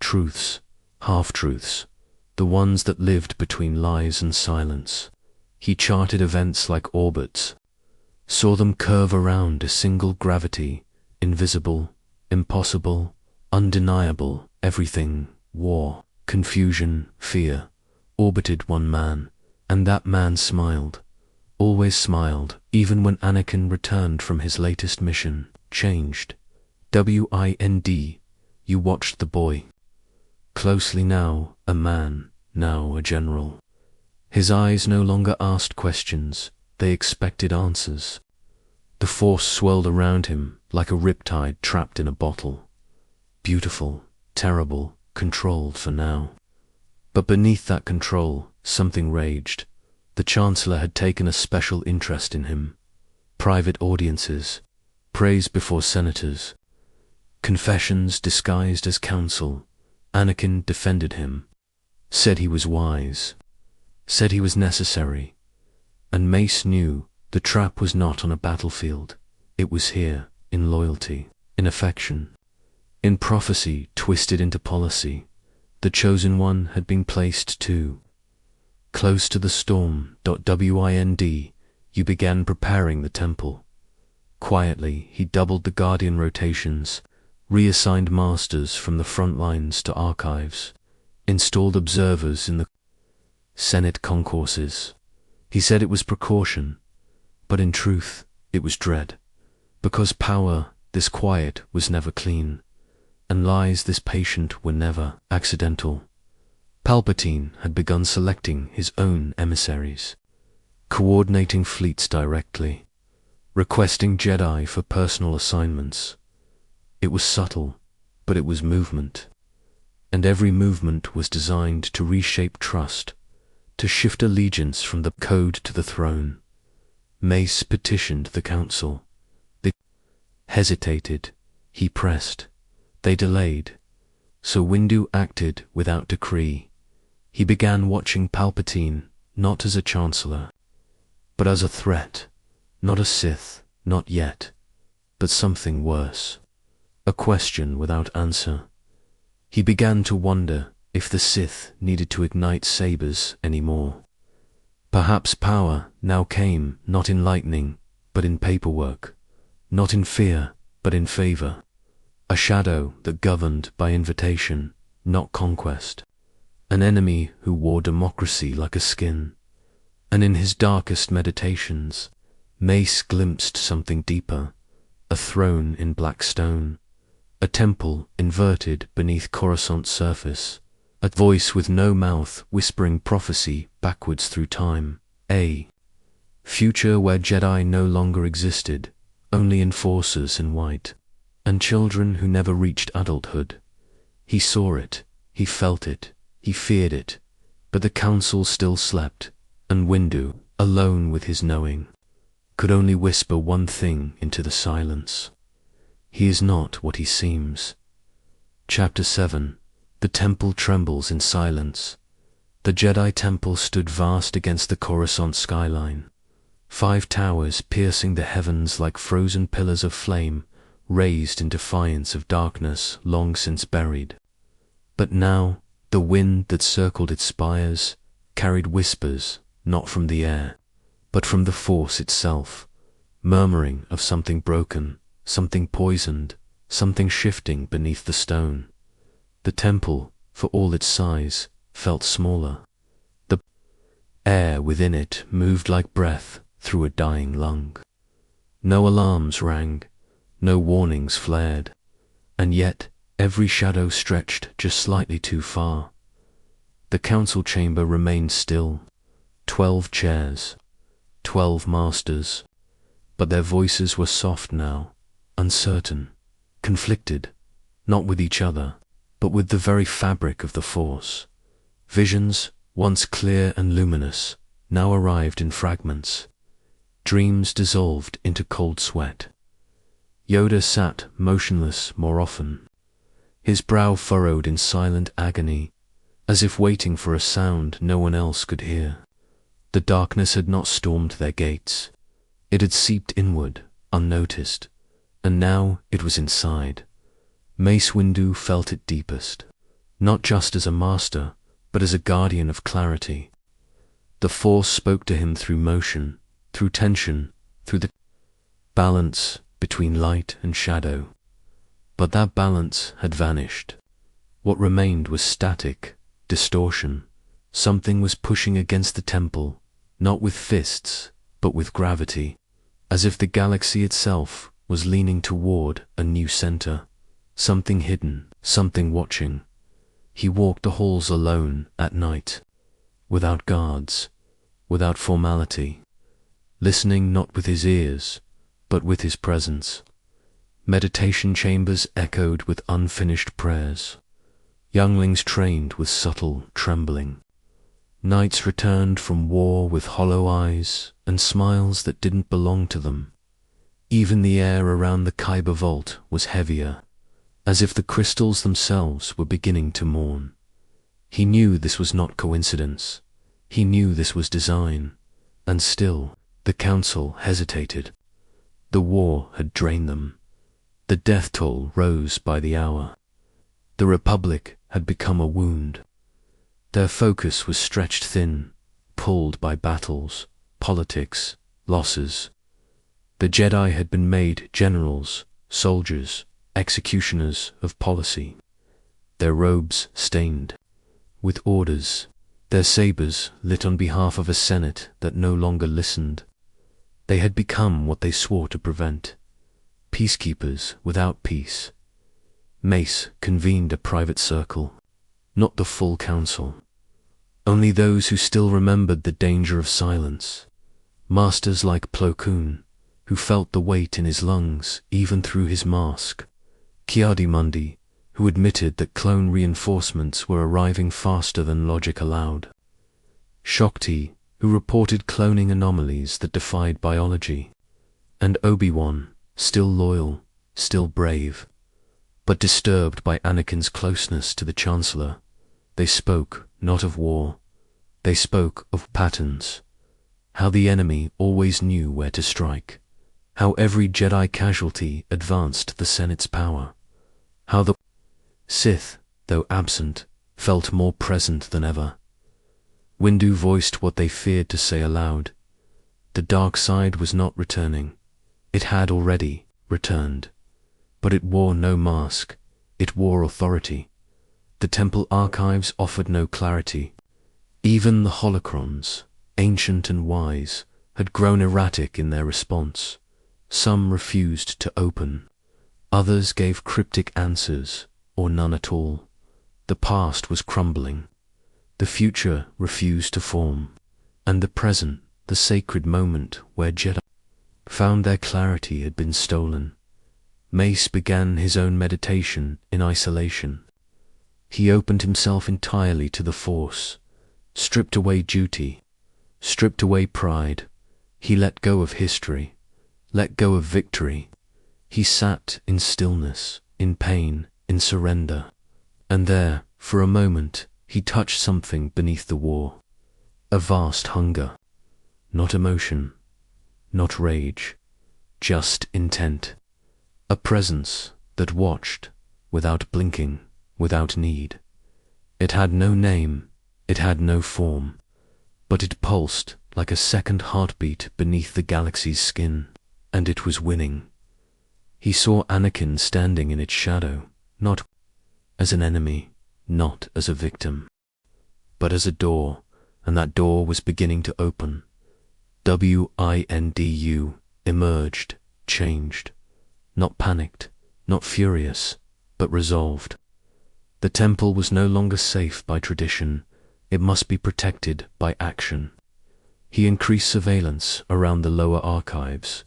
truths, half-truths, the ones that lived between lies and silence. He charted events like orbits, saw them curve around a single gravity, invisible, impossible, undeniable. Everything, war, confusion, fear, orbited one man, and that man smiled, always smiled, even when Anakin returned from his latest mission, changed. Wind, you watched the boy. Closely now, a man, now a general. His eyes no longer asked questions, they expected answers. The Force swirled around him like a riptide trapped in a bottle. Beautiful, terrible, controlled for now. But beneath that control, something raged. The Chancellor had taken a special interest in him. Private audiences, praise before senators, confessions disguised as counsel. Anakin defended him, said he was wise, said he was necessary. And Mace knew the trap was not on a battlefield. It was here, in loyalty, in affection, in prophecy twisted into policy. The Chosen One had been placed too. Close to the storm. Wind, you began preparing the temple. Quietly, he doubled the guardian rotations, reassigned masters from the front lines to archives, installed observers in the Senate concourses. He said it was precaution, but in truth, it was dread. Because power, this quiet, was never clean, and lies this patient were never accidental. Palpatine had begun selecting his own emissaries, coordinating fleets directly, requesting Jedi for personal assignments. It was subtle, but it was movement, and every movement was designed to reshape trust, to shift allegiance from the code to the throne. Mace petitioned the council. They hesitated, he pressed. They delayed. So Windu acted without decree. He began watching Palpatine not as a chancellor, but as a threat, not a Sith, not yet, but something worse. A question without answer. He began to wonder if the Sith needed to ignite sabers anymore. Perhaps power now came not in lightning, but in paperwork, not in fear, but in favor. A shadow that governed by invitation, not conquest. An enemy who wore democracy like a skin. And in his darkest meditations, Mace glimpsed something deeper, a throne in black stone, a temple inverted beneath Coruscant's surface, a voice with no mouth whispering prophecy backwards through time, a future where Jedi no longer existed, only enforcers in white, and children who never reached adulthood. He saw it, he felt it, he feared it, but the council still slept, and Windu, alone with his knowing, could only whisper one thing into the silence. He is not what he seems. Chapter 7. The temple trembles in silence. The Jedi temple stood vast against the Coruscant skyline. 5 towers piercing the heavens like frozen pillars of flame, raised in defiance of darkness long since buried. But now, the wind that circled its spires carried whispers not from the air, but from the Force itself, murmuring of something broken, something poisoned, something shifting beneath the stone. The temple, for all its size, felt smaller. The air within it moved like breath through a dying lung. No alarms rang, no warnings flared, and yet every shadow stretched just slightly too far. The council chamber remained still. 12 chairs, 12 masters, but their voices were soft now, uncertain, conflicted, not with each other, but with the very fabric of the Force. Visions, once clear and luminous, now arrived in fragments. Dreams dissolved into cold sweat. Yoda sat motionless more often, his brow furrowed in silent agony, as if waiting for a sound no one else could hear. The darkness had not stormed their gates. It had seeped inward, unnoticed, and now it was inside. Mace Windu felt it deepest, not just as a master, but as a guardian of clarity. The Force spoke to him through motion, through tension, through the balance between light and shadow. But that balance had vanished. What remained was static, distortion. Something was pushing against the temple, not with fists, but with gravity, as if the galaxy itself was leaning toward a new center. Something hidden, something watching. He walked the halls alone at night, without guards, without formality, listening not with his ears, but with his presence. Meditation chambers echoed with unfinished prayers. Younglings trained with subtle trembling. Knights returned from war with hollow eyes and smiles that didn't belong to them. Even the air around the Kyber vault was heavier, as if the crystals themselves were beginning to mourn. He knew this was not coincidence. He knew this was design. And still, the council hesitated. The war had drained them. The death toll rose by the hour. The Republic had become a wound. Their focus was stretched thin, pulled by battles, politics, losses. The Jedi had been made generals, soldiers, executioners of policy, their robes stained with orders, their sabers lit on behalf of a Senate that no longer listened. They had become what they swore to prevent, peacekeepers without peace. Mace convened a private circle, not the full council. Only those who still remembered the danger of silence. Masters like Plo Koon, who felt the weight in his lungs even through his mask. Ki-Adi-Mundi, who admitted that clone reinforcements were arriving faster than logic allowed. Shakti, who reported cloning anomalies that defied biology. And Obi-Wan, still loyal, still brave, but disturbed by Anakin's closeness to the Chancellor. They spoke not of war, they spoke of patterns. How the enemy always knew where to strike. How every Jedi casualty advanced the Senate's power. How the Sith, though absent, felt more present than ever. Windu voiced what they feared to say aloud. The dark side was not returning. It had already returned. But it wore no mask. It wore authority. The temple archives offered no clarity. Even the holocrons, ancient and wise, had grown erratic in their response. Some refused to open. Others gave cryptic answers, or none at all. The past was crumbling. The future refused to form. And the present, the sacred moment where Jedi found their clarity, had been stolen. Mace began his own meditation in isolation. He opened himself entirely to the Force, stripped away duty, stripped away pride. He let go of history, let go of victory. He sat in stillness, in pain, in surrender. And there, for a moment, he touched something beneath the war. A vast hunger. Not emotion, not rage, just intent. A presence that watched, without blinking, without need. It had no name, it had no form, but it pulsed like a second heartbeat beneath the galaxy's skin, and it was winning. He saw Anakin standing in its shadow, not as an enemy, not as a victim, but as a door, and that door was beginning to open. Windu emerged, changed, not panicked, not furious, but resolved. The temple was no longer safe by tradition, it must be protected by action. He increased surveillance around the lower archives,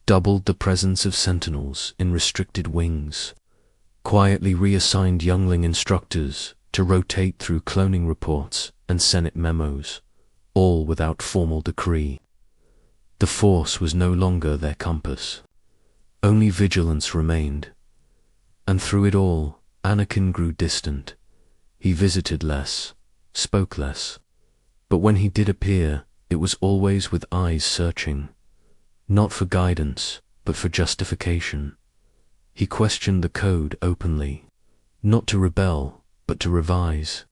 doubled the presence of sentinels in restricted wings, quietly reassigned youngling instructors to rotate through cloning reports and Senate memos, all without formal decree. The Force was no longer their compass. Only vigilance remained. And through it all, Anakin grew distant. He visited less, spoke less. But when he did appear, it was always with eyes searching, not for guidance, but for justification. He questioned the code openly, not to rebel, but to revise.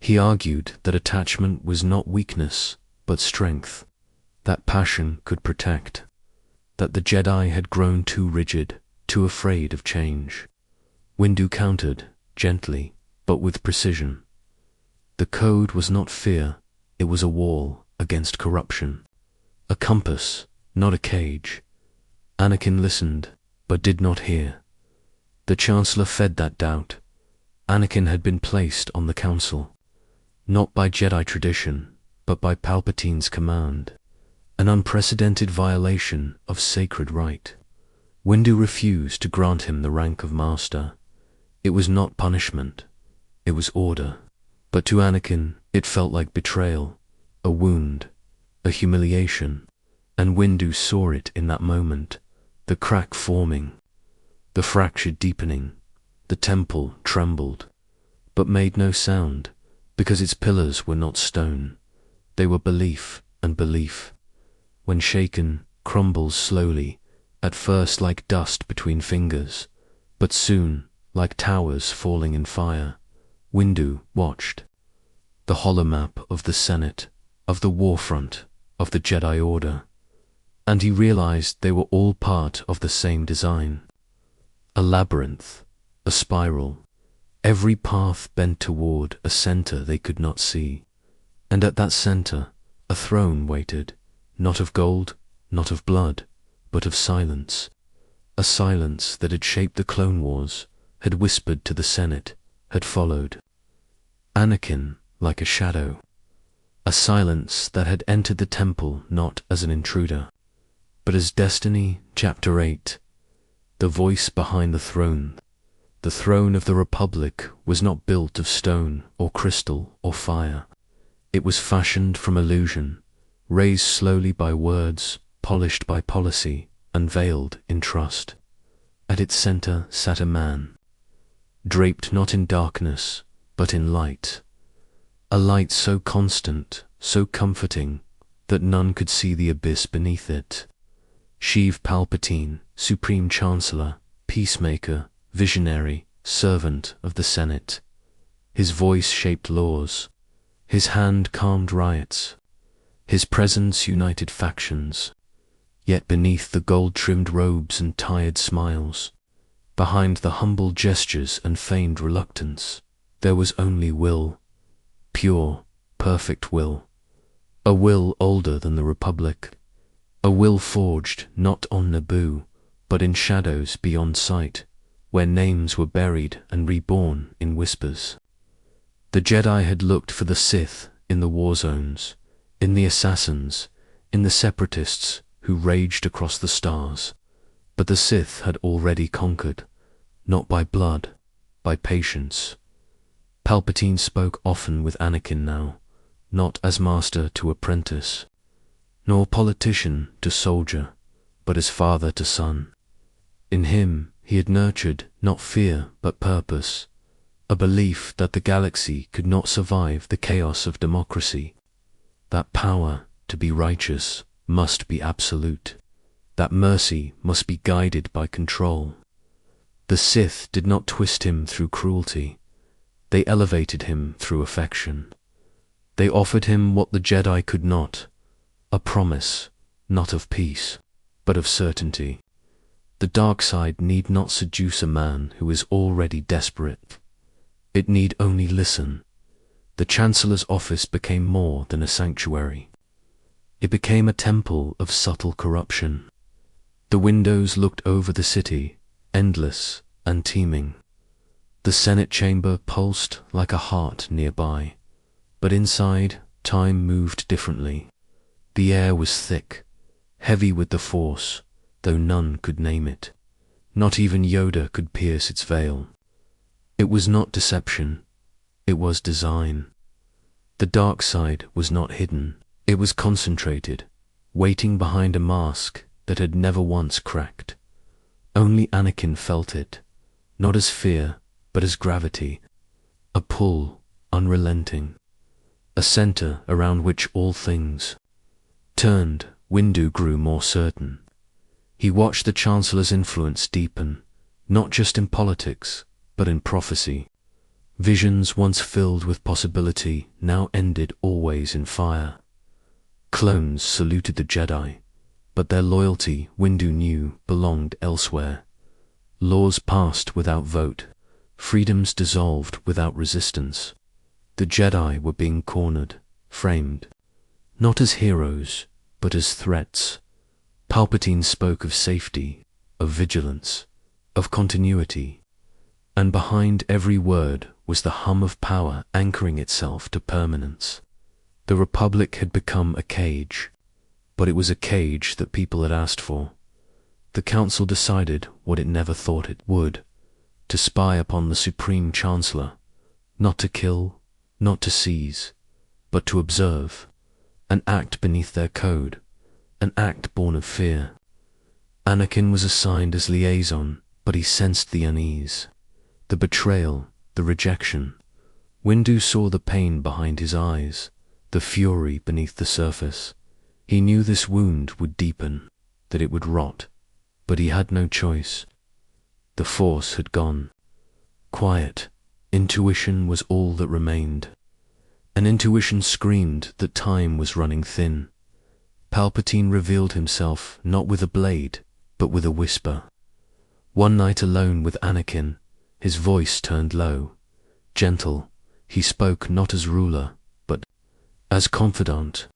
He argued that attachment was not weakness, but strength, that passion could protect, that the Jedi had grown too rigid, too afraid of change. Windu countered, gently, but with precision. The code was not fear, it was a wall against corruption. A compass, not a cage. Anakin listened, but did not hear. The Chancellor fed that doubt. Anakin had been placed on the council, not by Jedi tradition, but by Palpatine's command. An unprecedented violation of sacred right. Windu refused to grant him the rank of Master. It was not punishment, it was order. But to Anakin, it felt like betrayal, a wound, a humiliation. And Windu saw it in that moment, the crack forming, the fracture deepening. The temple trembled, but made no sound, because its pillars were not stone. They were belief, and belief, when shaken, crumbles slowly, at first like dust between fingers, but soon like towers falling in fire. Windu watched. The holomap of the Senate, of the warfront, of the Jedi Order, and he realized they were all part of the same design. A labyrinth, a spiral, every path bent toward a center they could not see. And at that center, a throne waited, not of gold, not of blood, but of silence. A silence that had shaped the Clone Wars, had whispered to the Senate, had followed Anakin like a shadow. A silence that had entered the temple not as an intruder, but as Destiny, Chapter 8. The voice behind the throne of the Republic, was not built of stone or crystal or fire. It was fashioned from illusion, raised slowly by words, polished by policy, unveiled in trust. At its center sat a man, draped not in darkness, but in light. A light so constant, so comforting, that none could see the abyss beneath it. Sheev Palpatine, Supreme Chancellor, peacemaker, visionary, servant of the Senate. His voice shaped laws. His hand calmed riots. His presence united factions. Yet beneath the gold-trimmed robes and tired smiles, behind the humble gestures and feigned reluctance, there was only will. Pure, perfect will. A will older than the Republic. A will forged not on Naboo, but in shadows beyond sight, where names were buried and reborn in whispers. The Jedi had looked for the Sith in the war zones, in the assassins, in the separatists who raged across the stars. But the Sith had already conquered, not by blood, by patience. Palpatine spoke often with Anakin now, not as master to apprentice, nor politician to soldier, but as father to son. In him he had nurtured not fear but purpose, a belief that the galaxy could not survive the chaos of democracy, that power to be righteous must be absolute, that mercy must be guided by control. The Sith did not twist him through cruelty, they elevated him through affection. They offered him what the Jedi could not, a promise, not of peace, but of certainty. The dark side need not seduce a man who is already desperate. It need only listen. The Chancellor's office became more than a sanctuary. It became a temple of subtle corruption. The windows looked over the city, endless and teeming. The Senate chamber pulsed like a heart nearby, but inside, time moved differently. The air was thick, heavy with the Force, though none could name it. Not even Yoda could pierce its veil. It was not deception, it was design. The dark side was not hidden, it was concentrated, waiting behind a mask that had never once cracked. Only Anakin felt it, not as fear, but as gravity, a pull unrelenting, a center around which all things turned. Windu grew more certain. He watched the Chancellor's influence deepen, not just in politics, but in prophecy. Visions once filled with possibility now ended always in fire. Clones saluted the Jedi, but their loyalty, Windu knew, belonged elsewhere. Laws passed without vote, freedoms dissolved without resistance. The Jedi were being cornered, framed, not as heroes, but as threats. Palpatine spoke of safety, of vigilance, of continuity, and behind every word was the hum of power anchoring itself to permanence. The Republic had become a cage, but it was a cage that people had asked for. The Council decided what it never thought it would, to spy upon the Supreme Chancellor, not to kill, not to seize, but to observe, an act beneath their code, an act born of fear. Anakin was assigned as liaison, but he sensed the unease, the betrayal, the rejection. Windu saw the pain behind his eyes, the fury beneath the surface. He knew this wound would deepen, that it would rot, but he had no choice. The Force had gone. Quiet, intuition was all that remained. An intuition screamed that time was running thin. Palpatine revealed himself not with a blade, but with a whisper. One night alone with Anakin, his voice turned low. Gentle, he spoke not as ruler, but as confidant.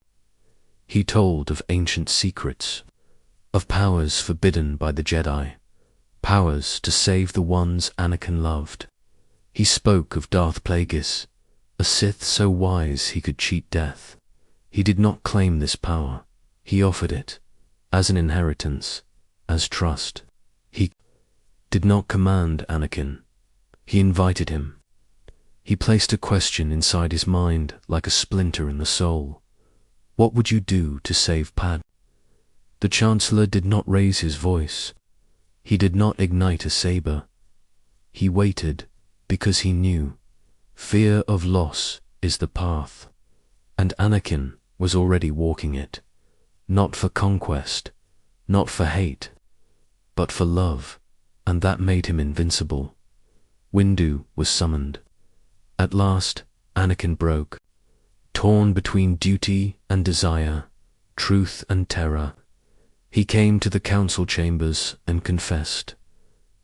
He told of ancient secrets, of powers forbidden by the Jedi, powers to save the ones Anakin loved. He spoke of Darth Plagueis, a Sith so wise he could cheat death. He did not claim this power. He offered it, as an inheritance, as trust. He did not command Anakin. He invited him. He placed a question inside his mind like a splinter in the soul. What would you do to save Pad? The Chancellor did not raise his voice. He did not ignite a saber. He waited because he knew fear of loss is the path, and Anakin was already walking it. Not for conquest, not for hate, but for love, and that made him invincible. Windu was summoned. At last, Anakin broke. Torn between duty and desire, truth and terror, he came to the council chambers and confessed.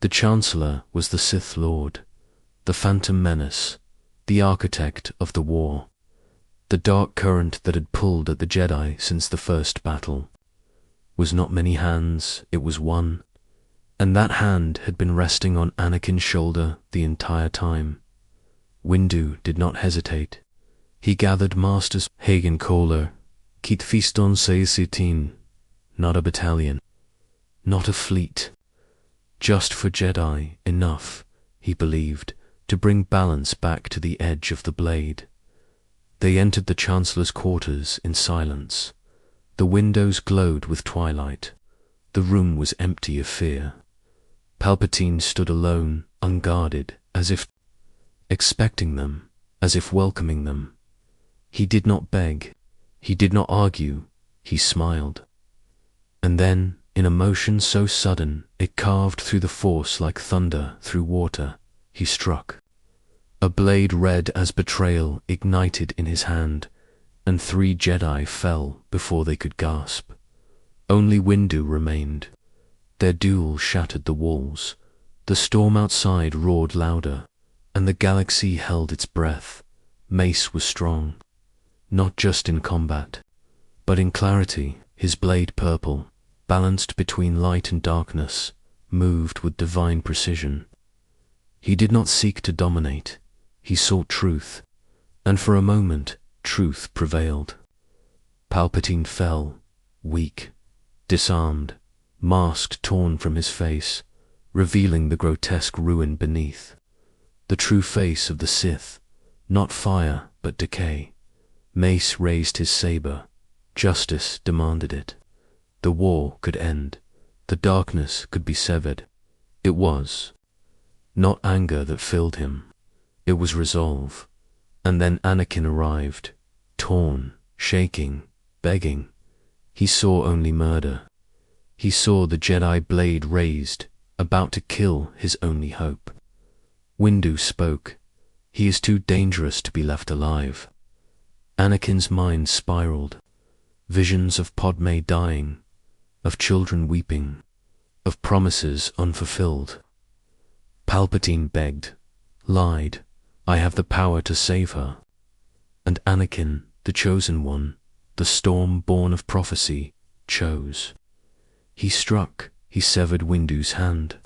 The Chancellor was the Sith Lord, the Phantom Menace, the architect of the war. The dark current that had pulled at the Jedi since the first battle was not many hands, it was one, and that hand had been resting on Anakin's shoulder the entire time. Windu did not hesitate. He gathered masters Hagen Kohler, Kit Fiston Seisitin, not a battalion, not a fleet, just for Jedi enough, he believed, to bring balance back to the edge of the blade. They entered the Chancellor's quarters in silence. The windows glowed with twilight. The room was empty of fear. Palpatine stood alone, unguarded, as if expecting them, as if welcoming them. He did not beg. He did not argue. He smiled. And then, in a motion so sudden, it carved through the Force like thunder through water, he struck. A blade red as betrayal ignited in his hand, and 3 Jedi fell before they could gasp. Only Windu remained. Their duel shattered the walls. The storm outside roared louder, and the galaxy held its breath. Mace was strong, not just in combat, but in clarity. His blade purple, balanced between light and darkness, moved with divine precision. He did not seek to dominate. He sought truth, and for a moment, truth prevailed. Palpatine fell, weak, disarmed, mask torn from his face, revealing the grotesque ruin beneath. The true face of the Sith, not fire, but decay. Mace raised his saber. Justice demanded it. The war could end. The darkness could be severed. It was not anger that filled him. It was resolve. And then Anakin arrived, torn, shaking, begging. He saw only murder. He saw the Jedi blade raised, about to kill his only hope. Windu spoke. He is too dangerous to be left alive. Anakin's mind spiraled. Visions of Padme dying, of children weeping, of promises unfulfilled. Palpatine begged, lied, I have the power to save her. And Anakin, the chosen one, the storm born of prophecy, chose. He struck, he severed Windu's hand,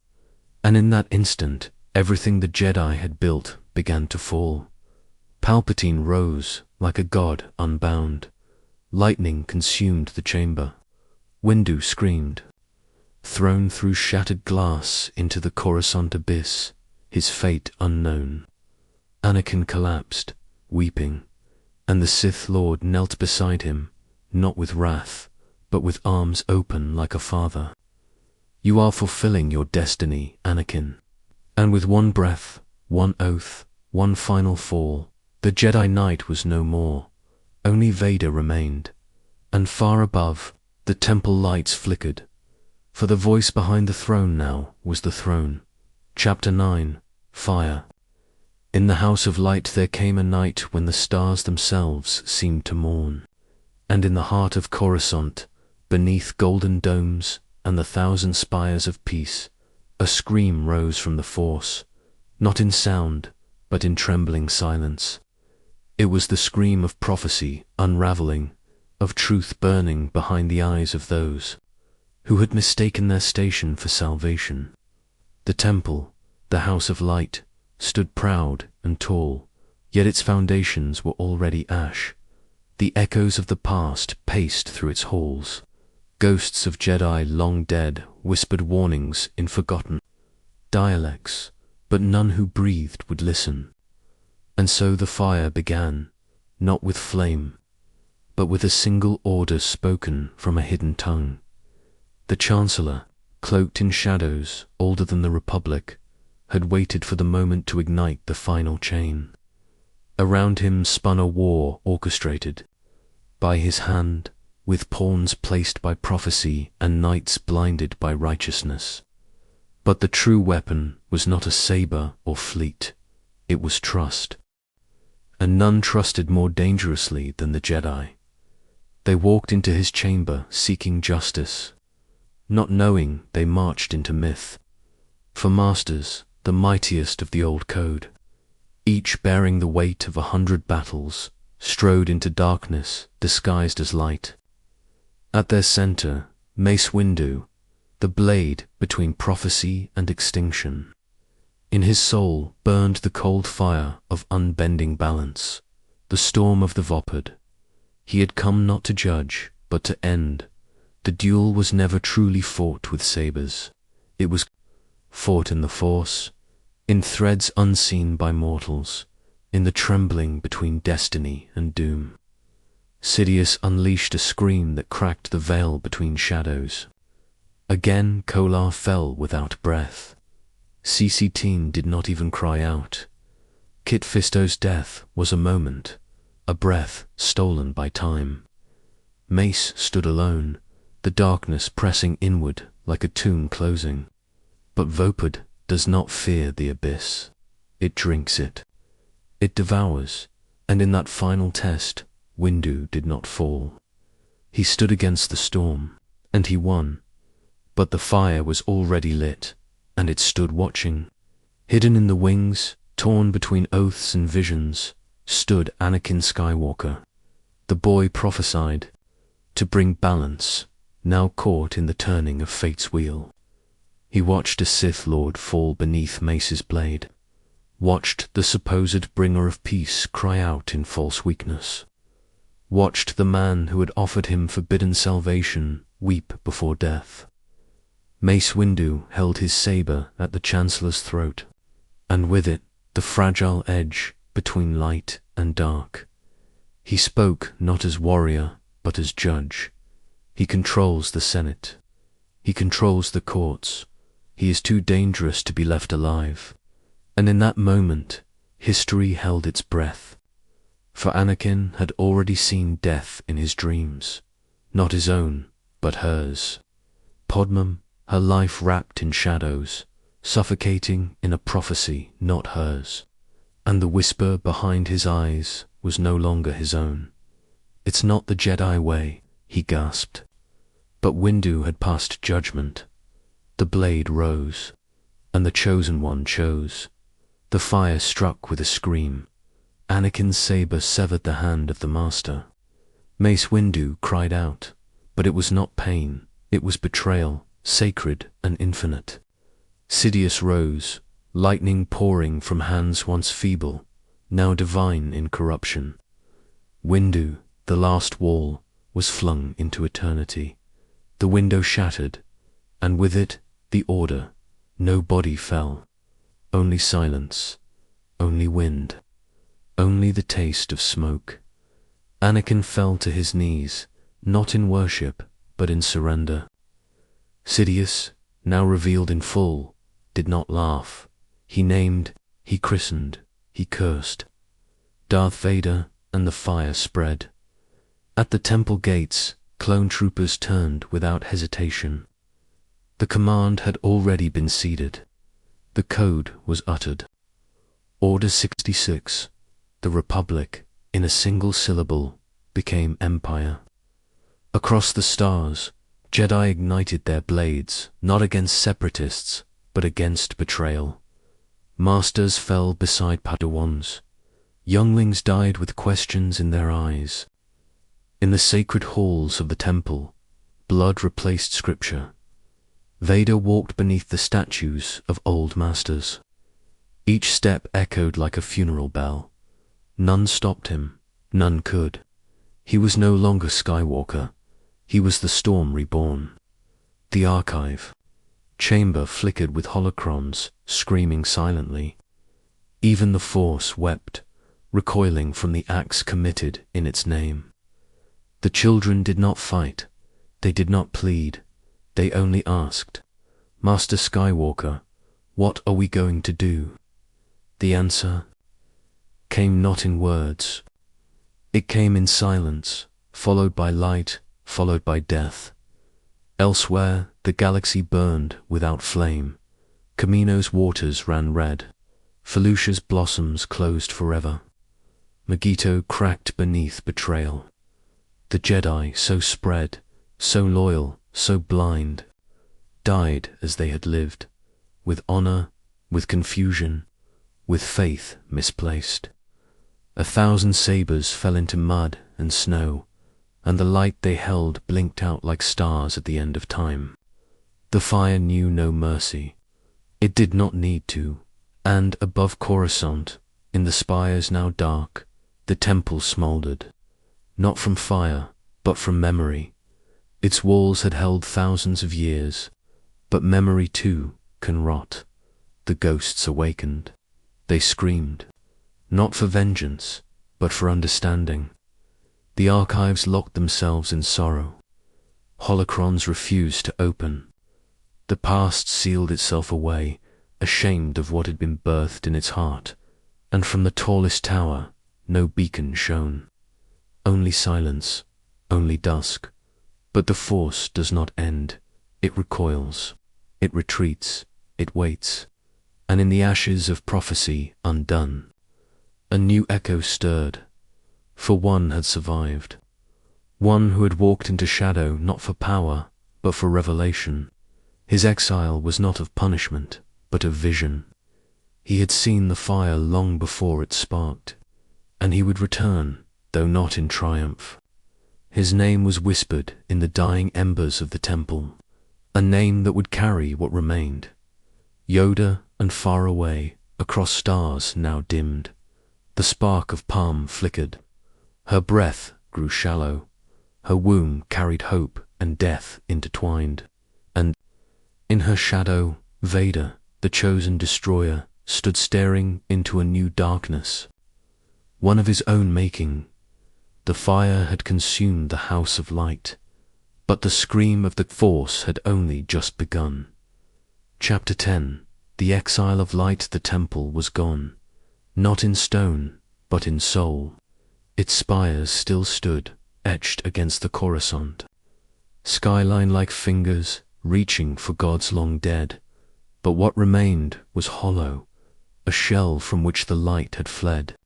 and in that instant, everything the Jedi had built began to fall. Palpatine rose like a god unbound. Lightning consumed the chamber. Windu screamed. Thrown through shattered glass into the Coruscant abyss, his fate unknown. Anakin collapsed, weeping, and the Sith Lord knelt beside him, not with wrath, but with arms open like a father. You are fulfilling your destiny, Anakin. And with one breath, one oath, one final fall, the Jedi Knight was no more. Only Vader remained, and far above, the temple lights flickered, for the voice behind the throne now was the throne. Chapter 9, Fire. In the house of light there came a night when the stars themselves seemed to mourn, and in the heart of Coruscant, beneath golden domes and the thousand spires of peace, a scream rose from the Force, not in sound, but in trembling silence. It was the scream of prophecy unraveling, of truth burning behind the eyes of those who had mistaken their station for salvation. The temple, the house of light, stood proud and tall, yet its foundations were already ash. The echoes of the past paced through its halls. Ghosts of Jedi long dead whispered warnings in forgotten dialects, but none who breathed would listen. And so the fire began, not with flame, but with a single order spoken from a hidden tongue. The Chancellor, cloaked in shadows older than the Republic, had waited for the moment to ignite the final chain. Around him spun a war orchestrated by his hand, with pawns placed by prophecy and knights blinded by righteousness. But the true weapon was not a saber or fleet, it was trust. And none trusted more dangerously than the Jedi. They walked into his chamber seeking justice. Not knowing, they marched into myth. For masters, the mightiest of the old code, each bearing the weight of 100 battles, strode into darkness disguised as light. At their center, Mace Windu, the blade between prophecy and extinction. In his soul burned the cold fire of unbending balance, the storm of the Vopad. He had come not to judge, but to end. The duel was never truly fought with sabers. It was fought in the Force, in threads unseen by mortals, in the trembling between destiny and doom. Sidious unleashed a scream that cracked the veil between shadows. Again Kolar fell without breath. CC-10 did not even cry out. Kit Fisto's death was a moment, a breath stolen by time. Mace stood alone, the darkness pressing inward like a tomb closing. But Vopad does not fear the abyss. It drinks it. It devours, and in that final test, Windu did not fall. He stood against the storm, and he won. But the fire was already lit, and it stood watching. Hidden in the wings, torn between oaths and visions, stood Anakin Skywalker. The boy prophesied to bring balance, now caught in the turning of fate's wheel. He watched a Sith Lord fall beneath Mace's blade, watched the supposed bringer of peace cry out in false weakness, watched the man who had offered him forbidden salvation weep before death. Mace Windu held his saber at the Chancellor's throat, and with it the fragile edge between light and dark. He spoke not as warrior, but as judge. He controls the Senate. He controls the courts. He is too dangerous to be left alive. And in that moment, history held its breath. For Anakin had already seen death in his dreams, not his own, but hers. Podmam, her life wrapped in shadows, suffocating in a prophecy not hers. And the whisper behind his eyes was no longer his own. "It's not the Jedi way," he gasped. But Windu had passed judgment. The blade rose, and the chosen one chose. The fire struck with a scream. Anakin's saber severed the hand of the Master. Mace Windu cried out, but it was not pain, it was betrayal, sacred and infinite. Sidious rose, lightning pouring from hands once feeble, now divine in corruption. Windu, the last wall, was flung into eternity. The window shattered, and with it the order. No body fell. Only silence. Only wind. Only the taste of smoke. Anakin fell to his knees, not in worship, but in surrender. Sidious, now revealed in full, did not laugh. He named, he christened, he cursed. Darth Vader, and the fire spread. At the temple gates, clone troopers turned without hesitation. The command had already been ceded. The code was uttered. Order 66, the Republic, in a single syllable, became Empire. Across the stars, Jedi ignited their blades, not against Separatists, but against betrayal. Masters fell beside Padawans. Younglings died with questions in their eyes. In the sacred halls of the temple, blood replaced scripture. Vader walked beneath the statues of old masters. Each step echoed like a funeral bell. None stopped him, none could. He was no longer Skywalker. He was the storm reborn. The archive chamber flickered with holocrons, screaming silently. Even the Force wept, recoiling from the acts committed in its name. The children did not fight. They did not plead. They only asked, "Master Skywalker, what are we going to do?" The answer came not in words. It came in silence, followed by light, followed by death. Elsewhere, the galaxy burned without flame. Kamino's waters ran red. Felucia's blossoms closed forever. Megiddo cracked beneath betrayal. The Jedi, so spread, so loyal, so blind, died as they had lived, with honor, with confusion, with faith misplaced. 1,000 sabers fell into mud and snow, and the light they held blinked out like stars at the end of time. The fire knew no mercy. It did not need to, and above Coruscant, in the spires now dark, the temple smoldered, not from fire, but from memory. Its walls had held thousands of years, but memory too can rot. The ghosts awakened. They screamed, not for vengeance, but for understanding. The archives locked themselves in sorrow. Holocrons refused to open. The past sealed itself away, ashamed of what had been birthed in its heart, and from the tallest tower no beacon shone. Only silence, only dusk. But the Force does not end. It recoils, it retreats, it waits, and in the ashes of prophecy undone, a new echo stirred. For one had survived. One who had walked into shadow not for power, but for revelation. His exile was not of punishment, but of vision. He had seen the fire long before it sparked, and he would return, though not in triumph. His name was whispered in the dying embers of the temple, a name that would carry what remained. Yoda, and far away, across stars now dimmed, the spark of Palm flickered. Her breath grew shallow. Her womb carried hope and death intertwined. And in her shadow, Vader, the chosen destroyer, stood staring into a new darkness, one of his own making. The fire had consumed the House of Light, but the scream of the Force had only just begun. Chapter 10. The exile of light. The temple was gone, not in stone, but in soul. Its spires still stood, etched against the Coruscant, skyline like fingers reaching for gods long dead. But what remained was hollow, a shell from which the light had fled.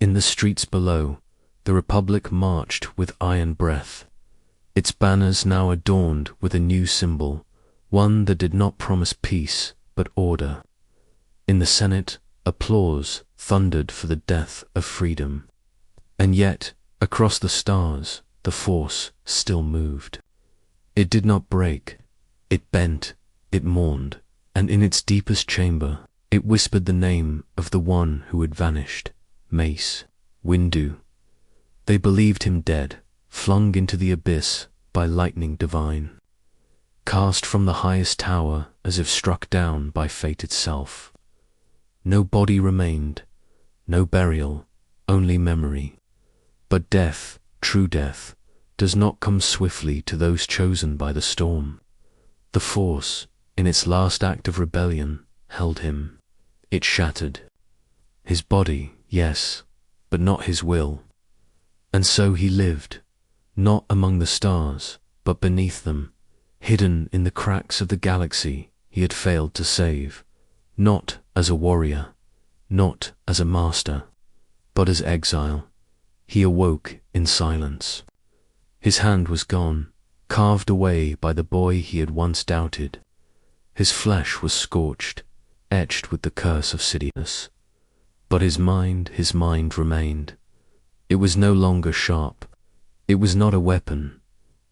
In the streets below, the Republic marched with iron breath, its banners now adorned with a new symbol, one that did not promise peace, but order. In the Senate, applause thundered for the death of freedom. And yet, across the stars, the Force still moved. It did not break. It bent, it mourned, and in its deepest chamber, it whispered the name of the one who had vanished, Mace Windu. They believed him dead, flung into the abyss by lightning divine, cast from the highest tower as if struck down by fate itself. No body remained, no burial, only memory. But death, true death, does not come swiftly to those chosen by the storm. The Force, in its last act of rebellion, held him. It shattered. His body, yes, but not his will. And so he lived, not among the stars, but beneath them, hidden in the cracks of the galaxy he had failed to save, not as a warrior, not as a master, but as exile. He awoke in silence. His hand was gone, carved away by the boy he had once doubted. His flesh was scorched, etched with the curse of Sidious. But his mind remained. It was no longer sharp. It was not a weapon.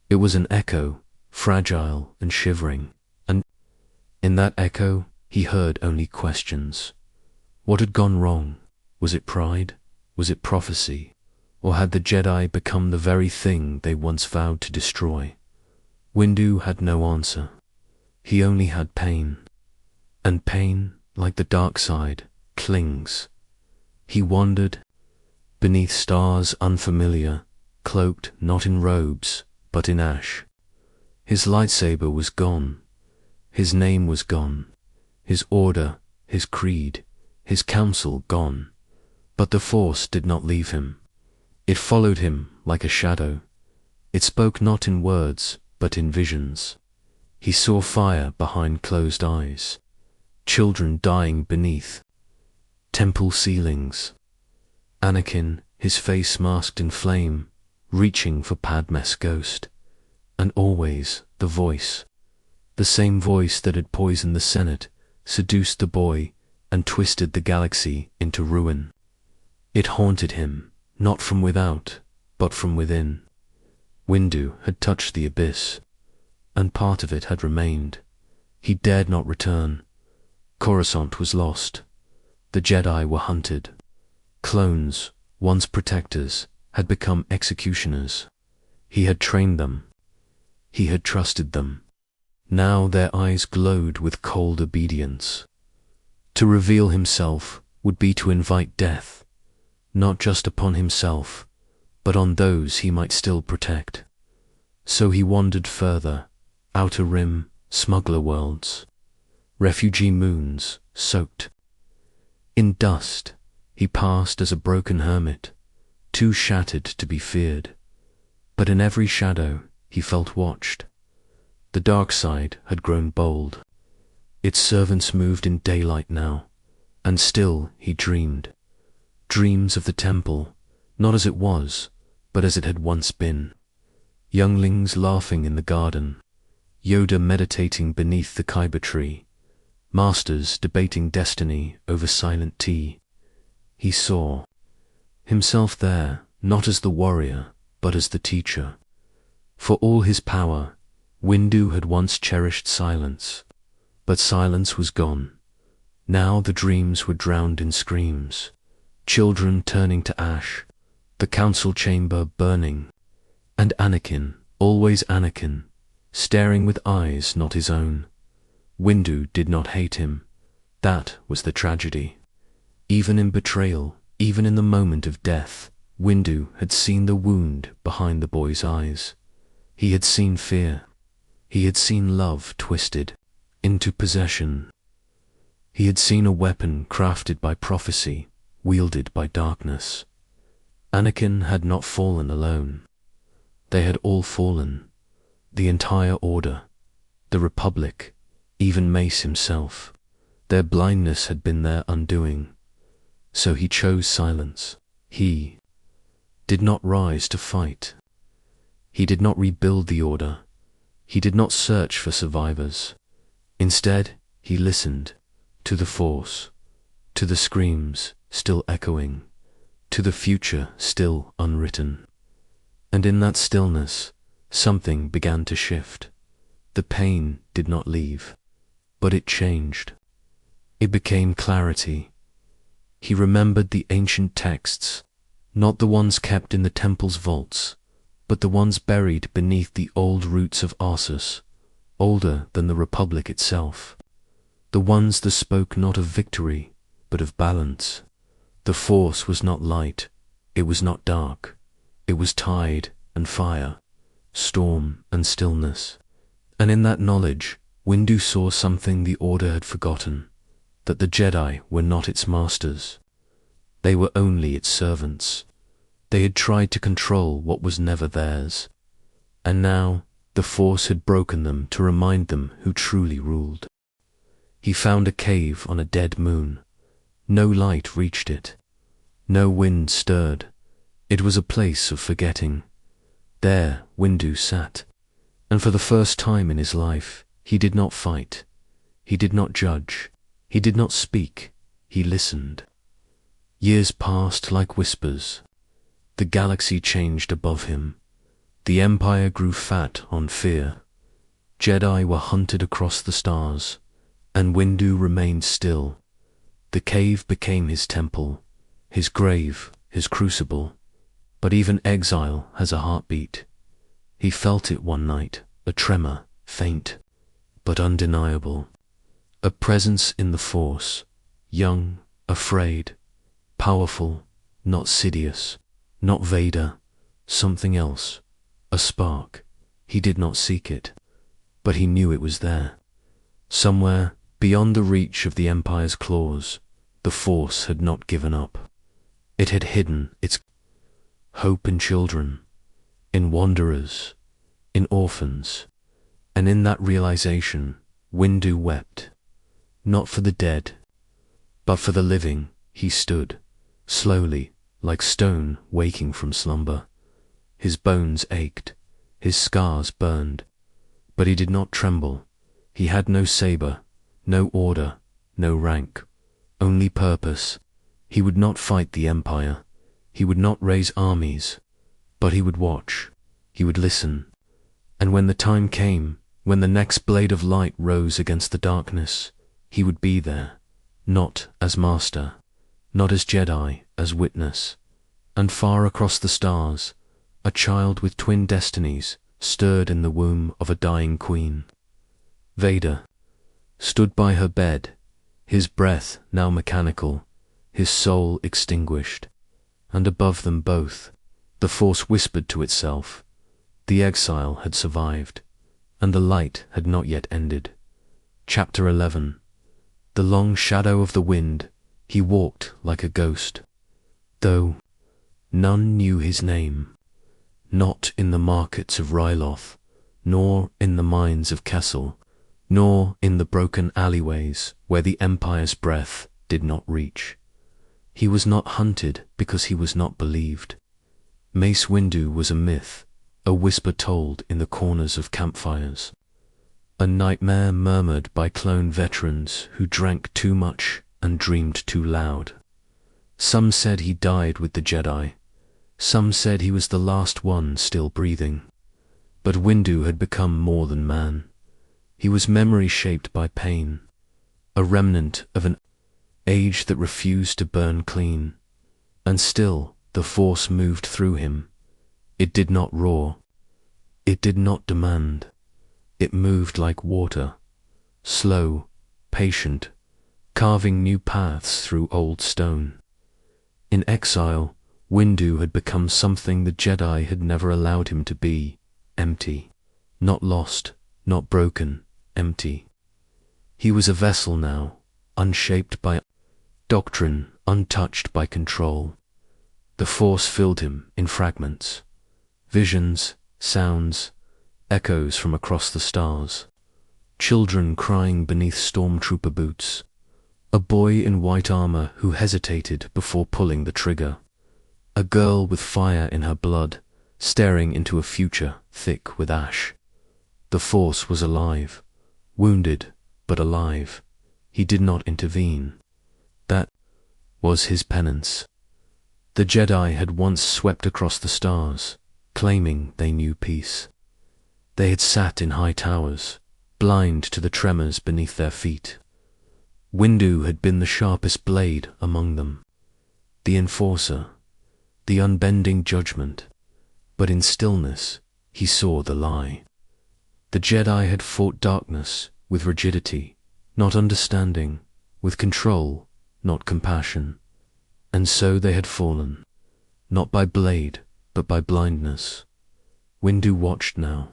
It was an echo, fragile and shivering. And in that echo, he heard only questions. What had gone wrong? Was it pride? Was it prophecy? Or had the Jedi become the very thing they once vowed to destroy? Windu had no answer. He only had pain. And pain, like the dark side, clings. He wandered beneath stars unfamiliar, cloaked not in robes, but in ash. His lightsaber was gone. His name was gone. His order, his creed, his counsel gone. But the Force did not leave him. It followed him like a shadow. It spoke not in words, but in visions. He saw fire behind closed eyes, children dying beneath temple ceilings. Anakin, his face masked in flame, reaching for Padme's ghost. And always the voice, the same voice that had poisoned the Senate, seduced the boy, and twisted the galaxy into ruin. It haunted him, not from without, but from within. Windu had touched the abyss, and part of it had remained. He dared not return. Coruscant was lost. The Jedi were hunted. Clones, once protectors, had become executioners. He had trained them. He had trusted them. Now their eyes glowed with cold obedience. To reveal himself would be to invite death, not just upon himself, but on those he might still protect. So he wandered further, outer rim, smuggler worlds, refugee moons, soaked in dust. He passed as a broken hermit, too shattered to be feared. But in every shadow he felt watched. The dark side had grown bold. Its servants moved in daylight now, and still he dreamed. Dreams of the temple, not as it was, but as it had once been. Younglings laughing in the garden, Yoda meditating beneath the Kyber tree, masters debating destiny over silent tea. He saw himself there, not as the warrior, but as the teacher. For all his power, Windu had once cherished silence, but silence was gone. Now the dreams were drowned in screams, children turning to ash, the council chamber burning, and Anakin, always Anakin, staring with eyes not his own. Windu did not hate him. That was the tragedy. Even in betrayal, even in the moment of death, Windu had seen the wound behind the boy's eyes. He had seen fear. He had seen love twisted into possession. He had seen a weapon crafted by prophecy, wielded by darkness. Anakin had not fallen alone. They had all fallen. The entire Order, the Republic, even Mace himself. Their blindness had been their undoing. So he chose silence. He did not rise to fight. He did not rebuild the Order. He did not search for survivors. Instead, he listened to the Force, to the screams still echoing, to the future still unwritten. And in that stillness, something began to shift. The pain did not leave, but it changed. It became clarity. He remembered the ancient texts, not the ones kept in the temple's vaults, but the ones buried beneath the old roots of Arsus, older than the Republic itself. The ones that spoke not of victory, but of balance. The Force was not light, it was not dark. It was tide and fire, storm and stillness. And in that knowledge, Windu saw something the Order had forgotten, that the Jedi were not its masters. They were only its servants. They had tried to control what was never theirs. And now, the Force had broken them to remind them who truly ruled. He found a cave on a dead moon, No light reached it. No wind stirred. It was a place of forgetting. There Windu sat, and for the first time in his life, he did not fight. He did not judge. He did not speak. He listened. Years passed like whispers. The galaxy changed above him. The Empire grew fat on fear. Jedi were hunted across the stars, and Windu remained still. The cave became his temple, his grave, his crucible. But even exile has a heartbeat. He felt it one night, a tremor, faint, but undeniable. A presence in the Force, young, afraid, powerful, not Sidious, not Vader, something else, a spark. He did not seek it, but he knew it was there. Somewhere, beyond the reach of the Empire's claws, the Force had not given up. It had hidden its hope in children, in wanderers, in orphans, and in that realization, Windu wept. Not for the dead, but for the living. He stood, slowly, like stone waking from slumber. His bones ached, his scars burned, but he did not tremble. He had no saber, no order, no rank, only purpose. He would not fight the Empire. He would not raise armies, but he would watch. He would listen. And when the time came, when the next blade of light rose against the darkness, he would be there, not as master, not as Jedi, as witness. And far across the stars, a child with twin destinies stirred in the womb of a dying queen. Vader stood by her bed, his breath now mechanical, his soul extinguished. And above them both, the Force whispered to itself. The exile had survived, and the light had not yet ended. Chapter 11. The long shadow of the wind, he walked like a ghost, though none knew his name, not in the markets of Ryloth, nor in the mines of Kessel, nor in the broken alleyways where the Empire's breath did not reach. He was not hunted because he was not believed. Mace Windu was a myth, a whisper told in the corners of campfires, a nightmare murmured by clone veterans who drank too much and dreamed too loud. Some said he died with the Jedi. Some said he was the last one still breathing. But Windu had become more than man. He was memory shaped by pain, a remnant of an age that refused to burn clean. And still the Force moved through him. It did not roar. It did not demand. It moved like water, slow, patient, carving new paths through old stone. In exile, Windu had become something the Jedi had never allowed him to be, empty, not lost, not broken, empty. He was a vessel now, unshaped by doctrine, untouched by control. The Force filled him in fragments, visions, sounds, echoes from across the stars, children crying beneath stormtrooper boots, a boy in white armor who hesitated before pulling the trigger, a girl with fire in her blood, staring into a future thick with ash. The Force was alive, wounded but alive. He did not intervene. That was his penance. The Jedi had once swept across the stars, claiming they knew peace. They had sat in high towers, blind to the tremors beneath their feet. Windu had been the sharpest blade among them, the enforcer, the unbending judgment. But in stillness, he saw the lie. The Jedi had fought darkness with rigidity, not understanding, with control, not compassion. And so they had fallen, not by blade, but by blindness. Windu watched now.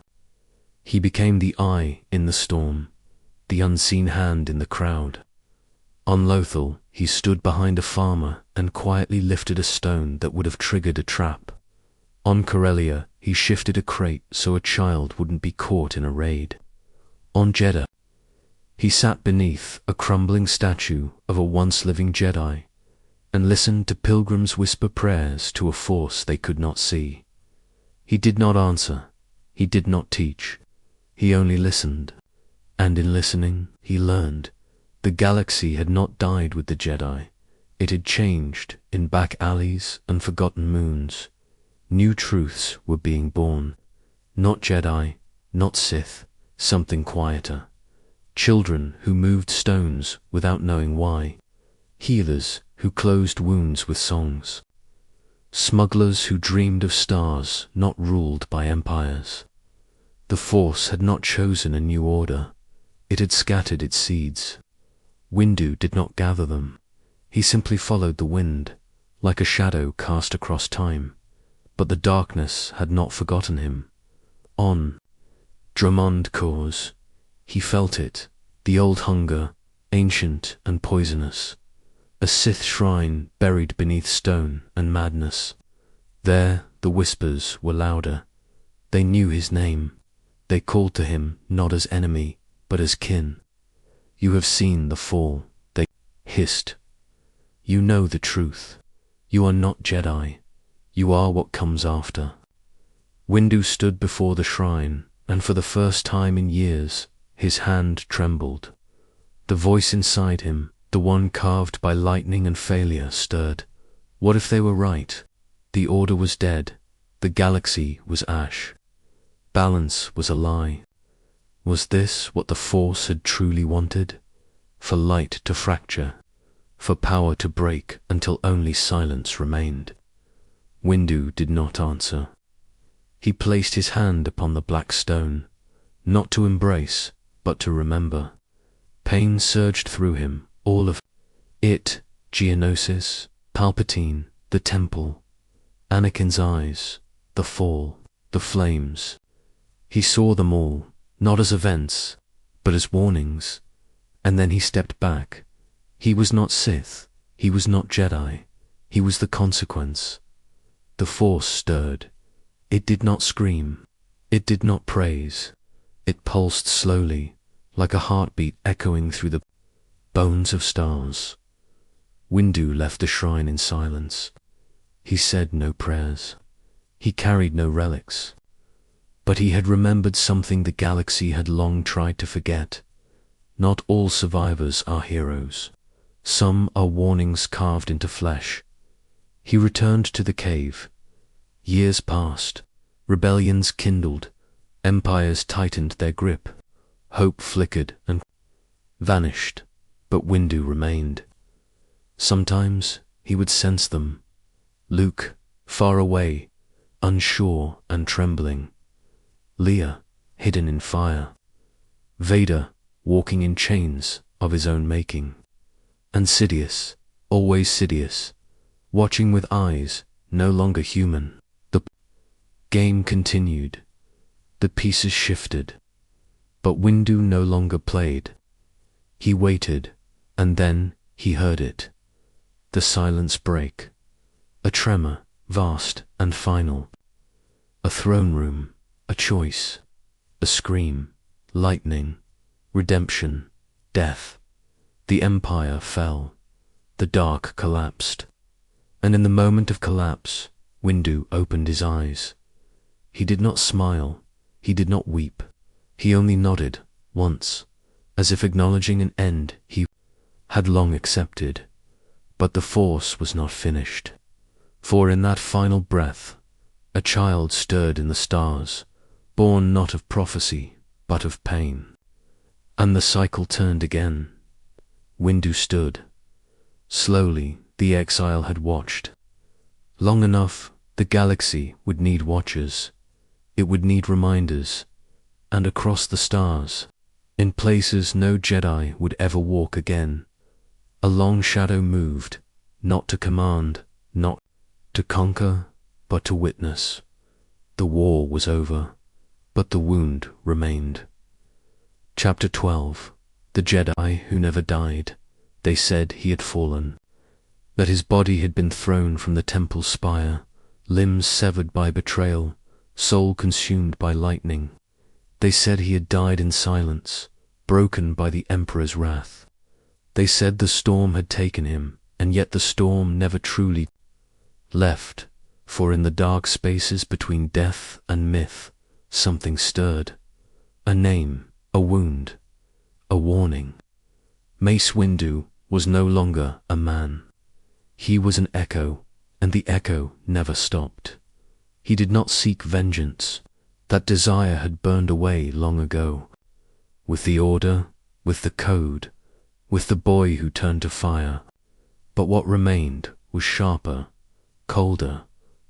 He became the eye in the storm, the unseen hand in the crowd. On Lothal, he stood behind a farmer and quietly lifted a stone that would have triggered a trap. On Corellia, he shifted a crate so a child wouldn't be caught in a raid. On Jeddah, he sat beneath a crumbling statue of a once living Jedi and listened to pilgrims whisper prayers to a force they could not see. He did not answer, he did not teach, he only listened, and in listening he learned. The galaxy had not died with the Jedi, it had changed in back alleys and forgotten moons. New truths were being born, not Jedi, not Sith, something quieter. Children who moved stones without knowing why, healers who closed wounds with songs, smugglers who dreamed of stars not ruled by empires. The Force had not chosen a new order, it had scattered its seeds. Windu did not gather them, he simply followed the wind, like a shadow cast across time. But the darkness had not forgotten him. On Drummond cause, he felt it, the old hunger, ancient and poisonous. A Sith shrine buried beneath stone and madness. There the whispers were louder. They knew his name. They called to him not as enemy, but as kin. You have seen the fall, they hissed. You know the truth. You are not Jedi. You are what comes after. Windu stood before the shrine, and for the first time in years, his hand trembled. The voice inside him, the one carved by lightning and failure, stirred. What if they were right? The Order was dead. The galaxy was ash. Balance was a lie. Was this what the Force had truly wanted? For light to fracture, for power to break until only silence remained. Windu did not answer. He placed his hand upon the black stone, not to embrace, but to remember. Pain surged through him, all of it, Geonosis, Palpatine, the temple, Anakin's eyes, the fall, the flames. He saw them all, not as events, but as warnings. And then he stepped back. He was not Sith, he was not Jedi, he was the consequence. The Force stirred. It did not scream, it did not praise. It pulsed slowly, like a heartbeat echoing through the bones of stars. Windu left the shrine in silence. He said no prayers. He carried no relics. But he had remembered something the galaxy had long tried to forget. Not all survivors are heroes. Some are warnings carved into flesh. He returned to the cave. Years passed. Rebellions kindled. Empires tightened their grip. Hope flickered and vanished. But Windu remained. Sometimes he would sense them. Luke, far away, unsure and trembling. Leia, hidden in fire. Vader, walking in chains of his own making. And Sidious, always Sidious, watching with eyes no longer human. The game continued. The pieces shifted. But Windu no longer played. He waited, and then he heard it. The silence break. A tremor, vast and final. A throne room, a choice, a scream, lightning, redemption, death. The empire fell. The dark collapsed. And in the moment of collapse, Windu opened his eyes. He did not smile. He did not weep. He only nodded, once, as if acknowledging an end he had long accepted. But the Force was not finished. For in that final breath, a child stirred in the stars, born not of prophecy, but of pain. And the cycle turned again. Windu stood. Slowly, the exile had watched. Long enough, the galaxy would need watchers. It would need reminders. And across the stars, in places no Jedi would ever walk again, a long shadow moved, not to command, not to conquer, but to witness. The war was over, but the wound remained. Chapter 12. The Jedi who never died. They said he had fallen, that his body had been thrown from the temple spire, limbs severed by betrayal, soul consumed by lightning. They said he had died in silence, broken by the Emperor's wrath. They said the storm had taken him, and yet the storm never truly left, for in the dark spaces between death and myth, something stirred. A name, a wound, a warning. Mace Windu was no longer a man. He was an echo, and the echo never stopped. He did not seek vengeance. That desire had burned away long ago. With the order, with the code, with the boy who turned to fire. But what remained was sharper, colder,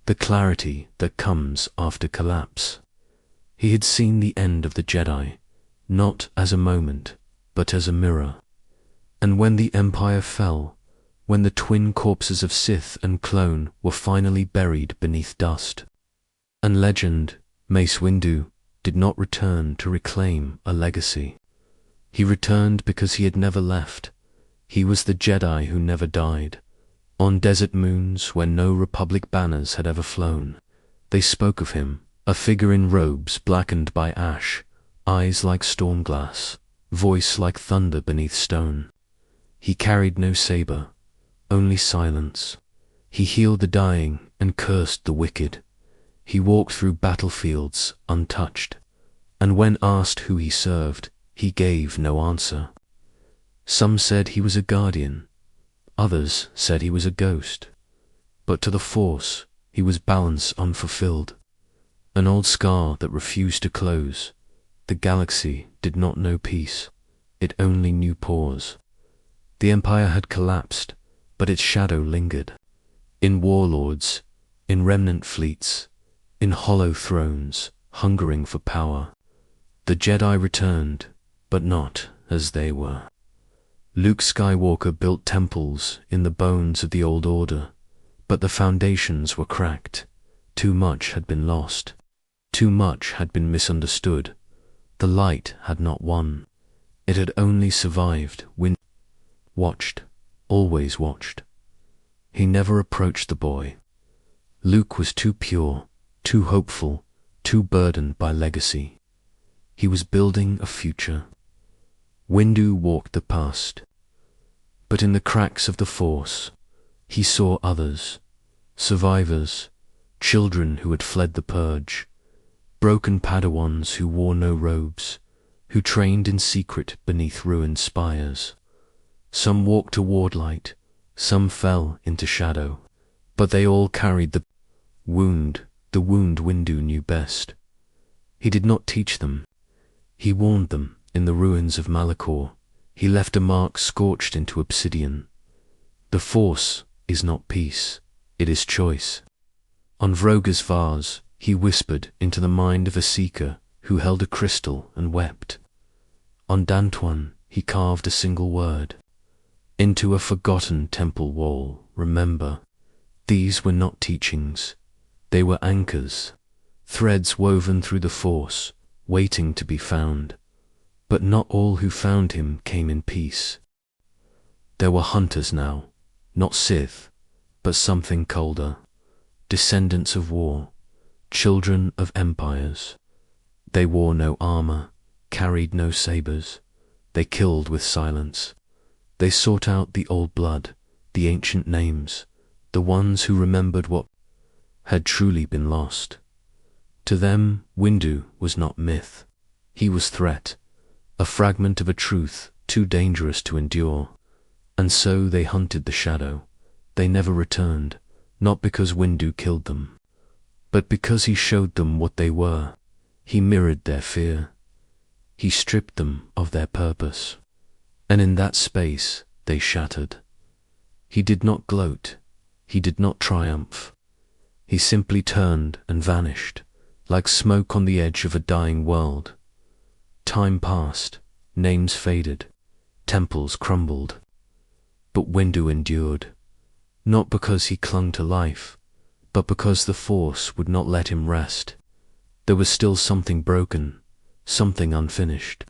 the clarity that comes after collapse. He had seen the end of the Jedi, not as a moment, but as a mirror. And when the Empire fell, when the twin corpses of Sith and clone were finally buried beneath dust, and legend, Mace Windu, did not return to reclaim a legacy. He returned because he had never left. He was the Jedi who never died. On desert moons where no Republic banners had ever flown, they spoke of him, a figure in robes blackened by ash, eyes like storm glass, voice like thunder beneath stone. He carried no saber, only silence. He healed the dying and cursed the wicked. He walked through battlefields untouched, and when asked who he served, he gave no answer. Some said he was a guardian, others said he was a ghost, but to the Force he was balance unfulfilled, an old scar that refused to close. The galaxy did not know peace, it only knew pause. The Empire had collapsed, but its shadow lingered. In warlords, in remnant fleets, in hollow thrones, hungering for power. The Jedi returned, but not as they were. Luke Skywalker built temples in the bones of the old order, but the foundations were cracked. Too much had been lost. Too much had been misunderstood. The light had not won. It had only survived. Watched, always watched. He never approached the boy. Luke was too pure, too hopeful, too burdened by legacy. He was building a future. Windu walked the past. But in the cracks of the Force, he saw others, survivors, children who had fled the purge, broken Padawans who wore no robes, who trained in secret beneath ruined spires. Some walked toward light, some fell into shadow, but they all carried the wound Windu knew best. He did not teach them. He warned them in the ruins of Malachor. He left a mark scorched into obsidian. The Force is not peace, it is choice. On Vroga's vase, he whispered into the mind of a seeker who held a crystal and wept. On Dantwan, he carved a single word. Into a forgotten temple wall, remember, these were not teachings. They were anchors, threads woven through the Force, waiting to be found. But not all who found him came in peace. There were hunters now, not Sith, but something colder, descendants of war, children of empires. They wore no armor, carried no sabers. They killed with silence. They sought out the old blood, the ancient names, the ones who remembered what had truly been lost. To them, Windu was not myth. He was threat, a fragment of a truth too dangerous to endure. And so they hunted the shadow. They never returned, not because Windu killed them, but because he showed them what they were. He mirrored their fear. He stripped them of their purpose. And in that space they shattered. He did not gloat. He did not triumph. He simply turned and vanished, like smoke on the edge of a dying world. Time passed, names faded, temples crumbled. But Windu endured, not because he clung to life, but because the Force would not let him rest. There was still something broken, something unfinished.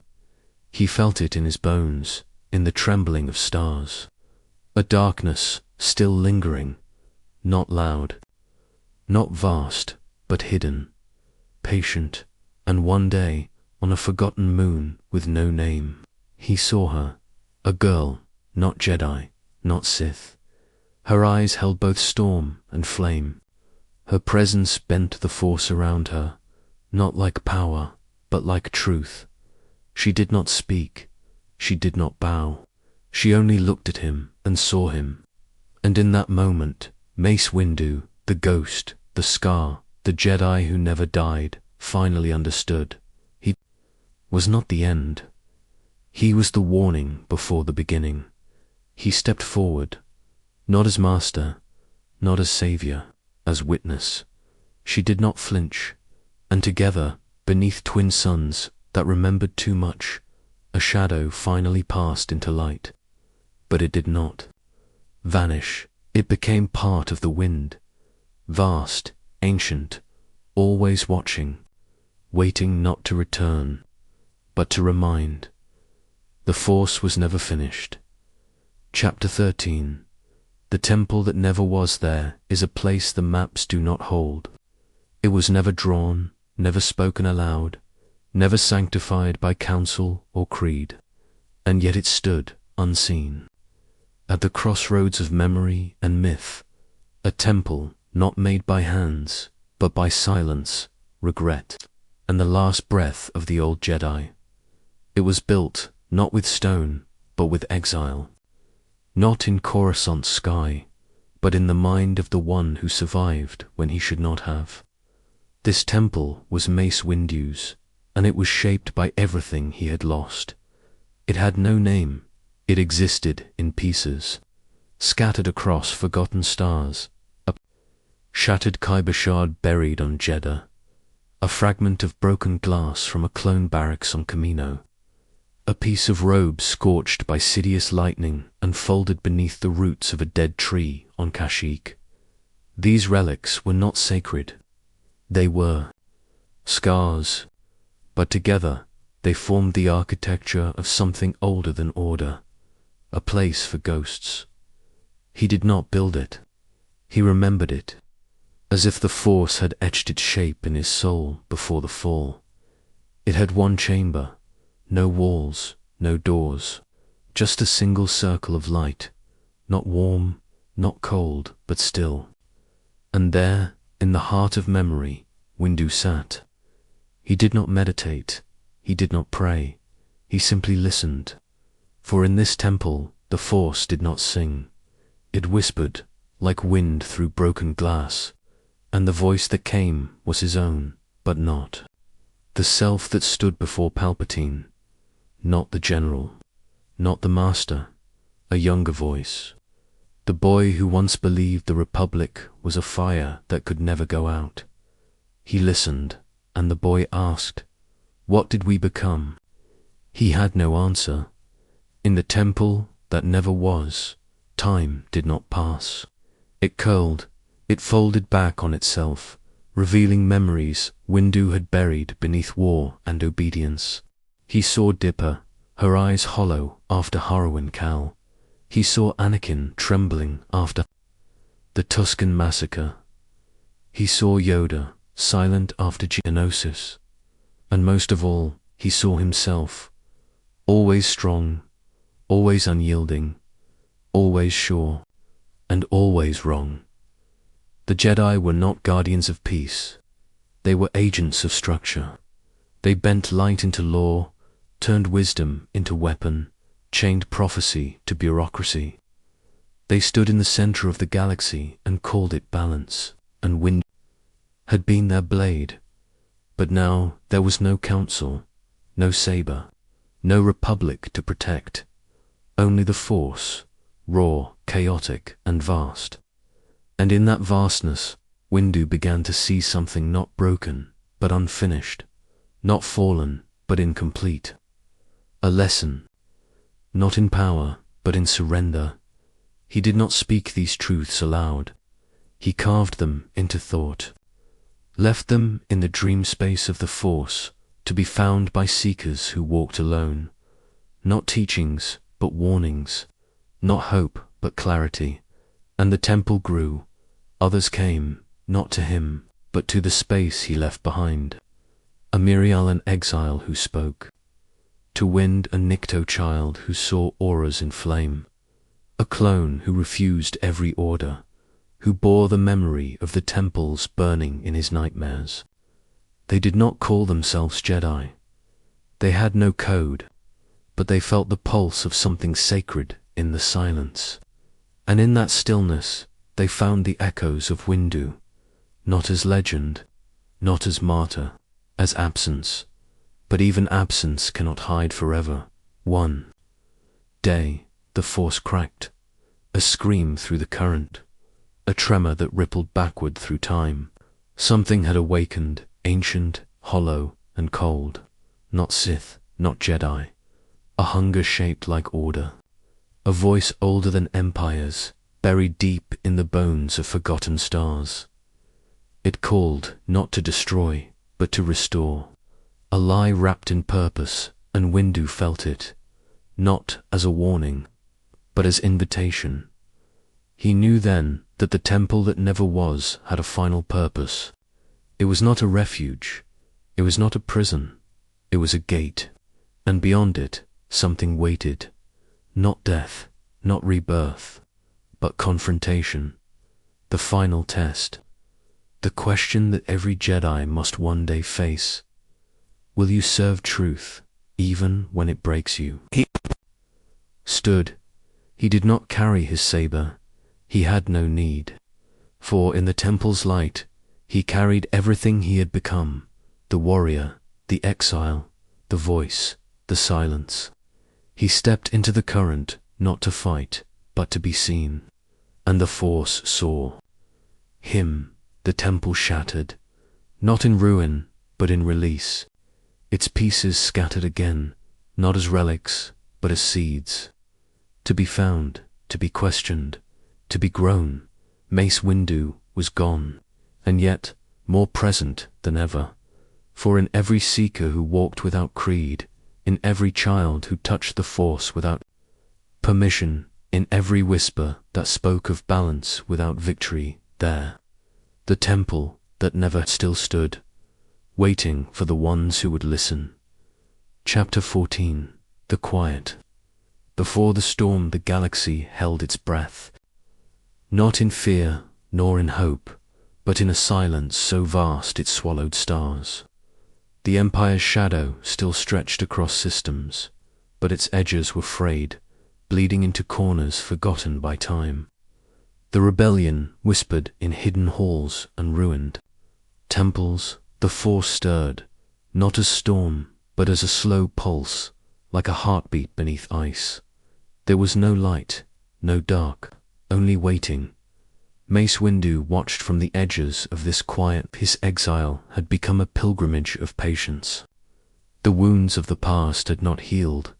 He felt it in his bones, in the trembling of stars. A darkness still lingering, not loud, not vast, but hidden, patient, and one day, on a forgotten moon with no name, he saw her, a girl, not Jedi, not Sith. Her eyes held both storm and flame. Her presence bent the force around her, not like power, but like truth. She did not speak. She did not bow. She only looked at him and saw him. And in that moment, Mace Windu, the ghost, the scar, the Jedi who never died, finally understood. He was not the end. He was the warning before the beginning. He stepped forward, not as master, not as savior, as witness. She did not flinch, and together, beneath twin suns that remembered too much, a shadow finally passed into light. But it did not vanish. It became part of the wind, vast, ancient, always watching, waiting not to return, but to remind. The Force was never finished. Chapter 13. The temple that never was there is a place the maps do not hold. It was never drawn, never spoken aloud, never sanctified by council or creed, and yet it stood unseen. At the crossroads of memory and myth, a temple not made by hands, but by silence, regret, and the last breath of the old Jedi. It was built not with stone, but with exile. Not in Coruscant's sky, but in the mind of the one who survived when he should not have. This temple was Mace Windu's, and it was shaped by everything he had lost. It had no name. It existed in pieces, scattered across forgotten stars, a shattered kyber shard buried on Jeddah, a fragment of broken glass from a clone barracks on Camino, a piece of robe scorched by Sidious lightning and folded beneath the roots of a dead tree on Kashyyyk. These relics were not sacred. They were scars, but together they formed the architecture of something older than order, a place for ghosts. He did not build it. He remembered it, as if the Force had etched its shape in his soul before the fall. It had one chamber, no walls, no doors, just a single circle of light, not warm, not cold, but still. And there, in the heart of memory, Windu sat. He did not meditate, he did not pray, he simply listened. For in this temple, the Force did not sing. It whispered, like wind through broken glass, and the voice that came was his own, but not the self that stood before Palpatine, not the general, not the master, a younger voice. The boy who once believed the Republic was a fire that could never go out. He listened, and the boy asked, "What did we become?" He had no answer. In the temple that never was, time did not pass. It curled, it folded back on itself, revealing memories Windu had buried beneath war and obedience. He saw Dipper, her eyes hollow after Harwin Cal. He saw Anakin trembling after the Tusken massacre. He saw Yoda, silent after Geonosis. And most of all, he saw himself, always strong, always unyielding, always sure, and always wrong. The Jedi were not guardians of peace. They were agents of structure. They bent light into law, turned wisdom into weapon, chained prophecy to bureaucracy. They stood in the center of the galaxy and called it balance, and Windu had been their blade. But now there was no council, no saber, no republic to protect. Only the Force, raw, chaotic, and vast. And in that vastness, Windu began to see something not broken, but unfinished, not fallen, but incomplete. A lesson, not in power, but in surrender. He did not speak these truths aloud. He carved them into thought, left them in the dream space of the Force, to be found by seekers who walked alone. Not teachings, but warnings, not hope, but clarity. And the temple grew. Others came, not to him, but to the space he left behind. A Mirialan exile who spoke. To Wind a Nikto child who saw auras in flame. a clone who refused every order, who bore the memory of the temples burning in his nightmares. They did not call themselves Jedi. They had no code, but they felt the pulse of something sacred in the silence. And in that stillness, they found the echoes of Windu, not as legend, not as martyr, as absence. But even absence cannot hide forever. One day, the Force cracked, a scream through the current, a tremor that rippled backward through time. Something had awakened, ancient, hollow, and cold. Not Sith, not Jedi. A hunger shaped like order. A voice older than empires, buried deep in the bones of forgotten stars. It called not to destroy, but to restore. A lie wrapped in purpose, and Windu felt it, not as a warning, but as invitation. He knew then that the temple that never was had a final purpose. It was not a refuge, it was not a prison, it was a gate, and beyond it something waited. Not death, not rebirth, but confrontation. The final test. The question that every Jedi must one day face. Will you serve truth, even when it breaks you? He stood. He did not carry his saber. He had no need. For in the temple's light, he carried everything he had become. The warrior, the exile, the voice, the silence. He stepped into the current, not to fight, but to be seen. And the Force saw him. The temple shattered, not in ruin, but in release. Its pieces scattered again, not as relics, but as seeds. To be found, to be questioned, to be grown. Mace Windu was gone, and yet more present than ever. For in every seeker who walked without creed, in every child who touched the Force without permission, in every whisper that spoke of balance without victory, there, the temple that never still stood, waiting for the ones who would listen. Chapter 14. The Quiet. Before the storm the galaxy held its breath, not in fear nor in hope, but in a silence so vast it swallowed stars. The Empire's shadow still stretched across systems, but its edges were frayed, bleeding into corners forgotten by time. The rebellion whispered in hidden halls and ruined temples. The Force stirred, not as storm, but as a slow pulse, like a heartbeat beneath ice. There was no light, no dark, only waiting. Mace Windu watched from the edges of this quiet. His exile had become a pilgrimage of patience. The wounds of the past had not healed,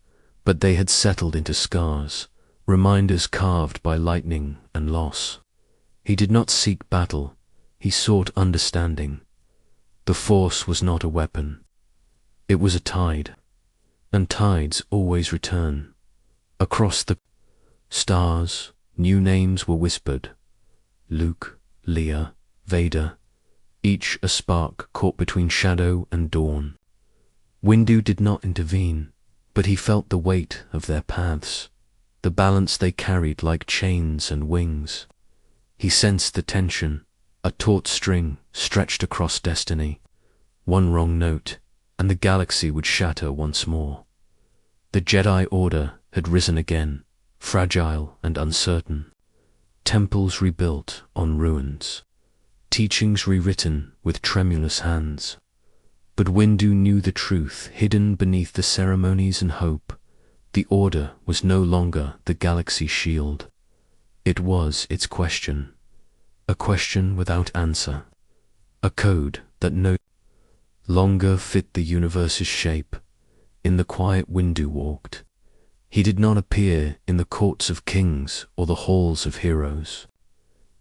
but they had settled into scars, reminders carved by lightning and loss. He did not seek battle, he sought understanding. The Force was not a weapon, it was a tide, and tides always return. Across the stars, new names were whispered. Luke, Leia, Vader, each a spark caught between shadow and dawn. Windu did not intervene, but he felt the weight of their paths, the balance they carried like chains and wings. He sensed the tension, a taut string stretched across destiny. One wrong note, and the galaxy would shatter once more. The Jedi Order had risen again, fragile and uncertain. Temples rebuilt on ruins, teachings rewritten with tremulous hands. But Windu knew the truth hidden beneath the ceremonies and hope. The Order was no longer the galaxy's shield. It was its question, a question without answer, a code that no longer fit the universe's shape. In the quiet Windu walked. He did not appear in the courts of kings or the halls of heroes.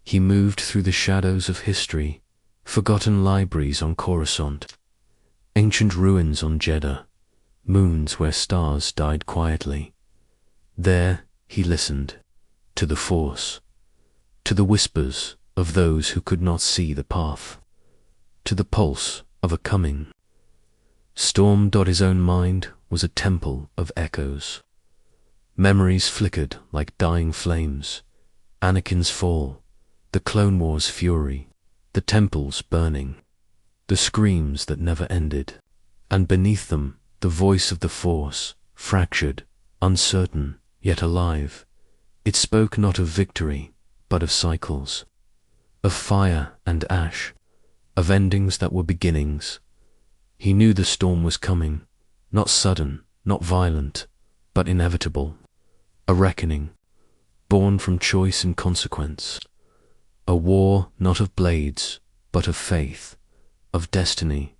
He moved through the shadows of history, forgotten libraries on Coruscant, ancient ruins on Jeddah, moons where stars died quietly. There he listened to the Force, to the whispers of those who could not see the path, to the pulse of a coming storm. His own mind was a temple of echoes. Memories flickered like dying flames. Anakin's fall, the Clone Wars fury, the temples burning, the screams that never ended. And beneath them, the voice of the Force, fractured, uncertain, yet alive. It spoke not of victory, but of cycles, of fire and ash, of endings that were beginnings. He knew the storm was coming, not sudden, not violent, but inevitable. A reckoning, born from choice and consequence. A war not of blades, but of faith, of destiny.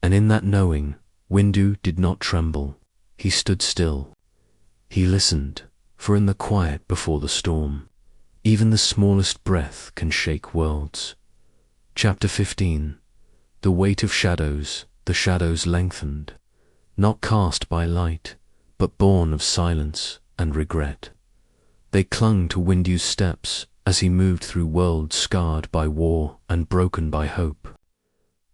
And in that knowing, Windu did not tremble. He stood still. He listened, for in the quiet before the storm, even the smallest breath can shake worlds. Chapter 15. The weight of shadows, the shadows lengthened, not cast by light, but born of silence and regret. They clung to Windu's steps as he moved through worlds scarred by war and broken by hope.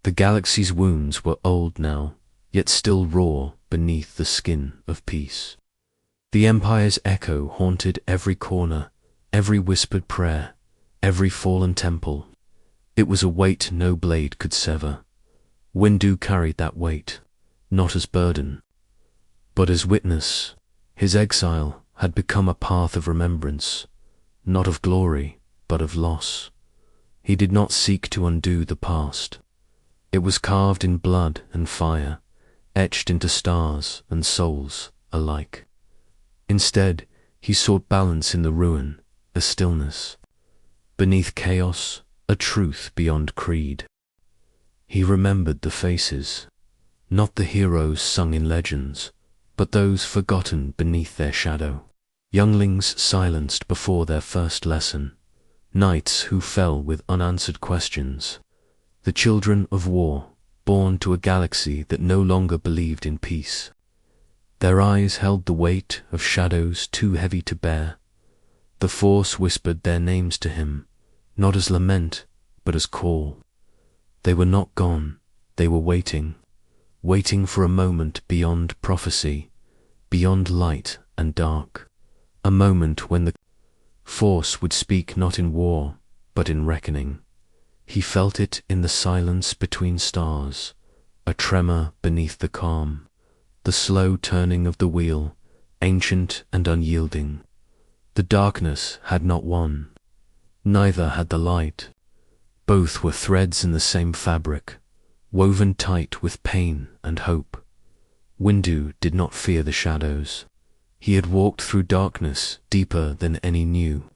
The galaxy's wounds were old now, yet still raw beneath the skin of peace. The Empire's echo haunted every corner, every whispered prayer, every fallen temple. It was a weight no blade could sever. Windu carried that weight, not as burden, but as witness. His exile had become a path of remembrance, not of glory, but of loss. He did not seek to undo the past. It was carved in blood and fire, etched into stars and souls alike. Instead, he sought balance in the ruin, a stillness. Beneath chaos, a truth beyond creed. He remembered the faces, not the heroes sung in legends, but those forgotten beneath their shadow. Younglings silenced before their first lesson, knights who fell with unanswered questions, the children of war, born to a galaxy that no longer believed in peace. Their eyes held the weight of shadows too heavy to bear. The Force whispered their names to him, not as lament, but as call. They were not gone, they were waiting, waiting for a moment beyond prophecy, beyond light and dark, a moment when the Force would speak not in war, but in reckoning. He felt it in the silence between stars, a tremor beneath the calm, the slow turning of the wheel, ancient and unyielding. The darkness had not won, neither had the light. Both were threads in the same fabric, woven tight with pain and hope. Windu did not fear the shadows. He had walked through darkness deeper than any knew.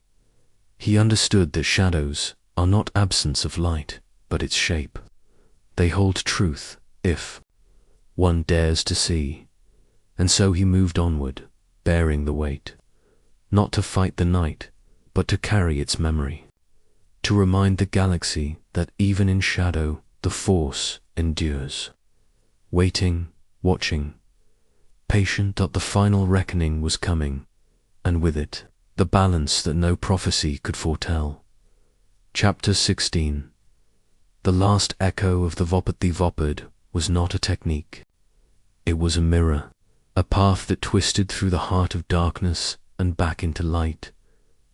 He understood that shadows are not absence of light, but its shape. They hold truth, if one dares to see. And so he moved onward, bearing the weight, not to fight the night, but to carry its memory, to remind the galaxy that even in shadow the Force endures, waiting, watching, patient that the final reckoning was coming, and with it, the balance that no prophecy could foretell. Chapter 16. The last echo of the Vopad was not a technique. It was a mirror, a path that twisted through the heart of darkness and back into light.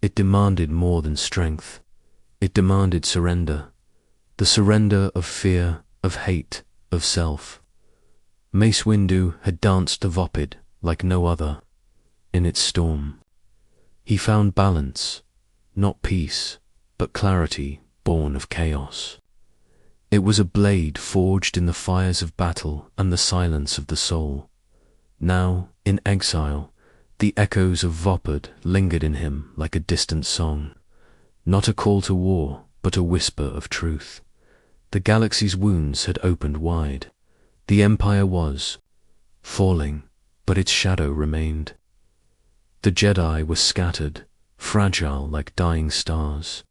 It demanded more than strength. It demanded surrender, the surrender of fear, of hate, of self. Mace Windu had danced the Vopad like no other. In its storm, he found balance, not peace, but clarity born of chaos. It was a blade forged in the fires of battle and the silence of the soul. Now, in exile, the echoes of Vopad lingered in him like a distant song, not a call to war, but a whisper of truth. The galaxy's wounds had opened wide. The Empire was falling, but its shadow remained. The Jedi were scattered, fragile like dying stars,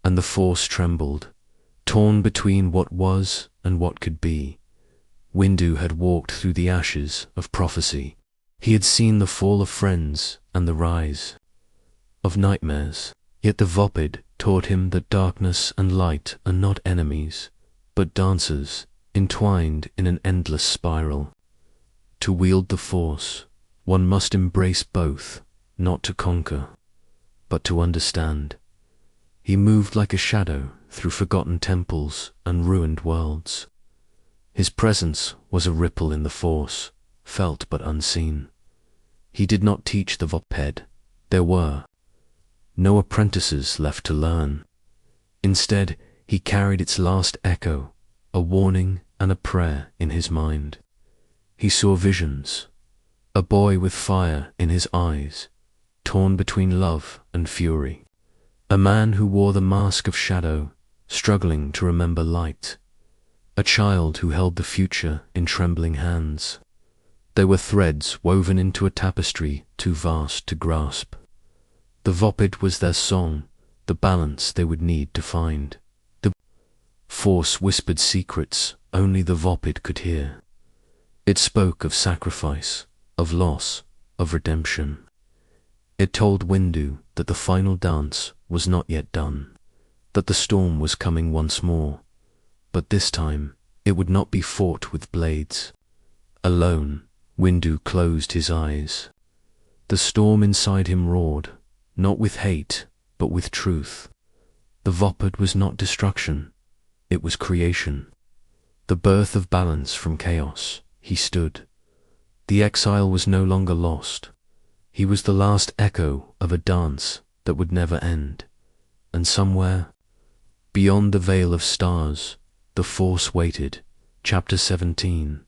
and the Force trembled, torn between what was and what could be. Windu had walked through the ashes of prophecy. He had seen the fall of friends and the rise of nightmares. Yet the Vopad taught him that darkness and light are not enemies, but dancers, entwined in an endless spiral. To wield the Force, one must embrace both not to conquer, but to understand. He moved like a shadow through forgotten temples and ruined worlds. His presence was a ripple in the Force, felt but unseen. He did not teach the Voped. There were no apprentices left to learn. Instead, he carried its last echo, a warning and a prayer in his mind. He saw visions, a boy with fire in his eyes, torn between love and fury. A man who wore the mask of shadow, struggling to remember light. A child who held the future in trembling hands. They were threads woven into a tapestry too vast to grasp. The Vopid was their song, the balance they would need to find. The Force whispered secrets only the Vopid could hear. It spoke of sacrifice, of loss, of redemption. It told Windu that the final dance was not yet done, that the storm was coming once more, but this time it would not be fought with blades. Alone, Windu closed his eyes. The storm inside him roared, not with hate, but with truth. The Vopid was not destruction, it was creation. The birth of balance from chaos. He stood. The exile was no longer lost. He was the last echo of a dance that would never end. And somewhere, beyond the veil of stars, the Force waited. Chapter 17.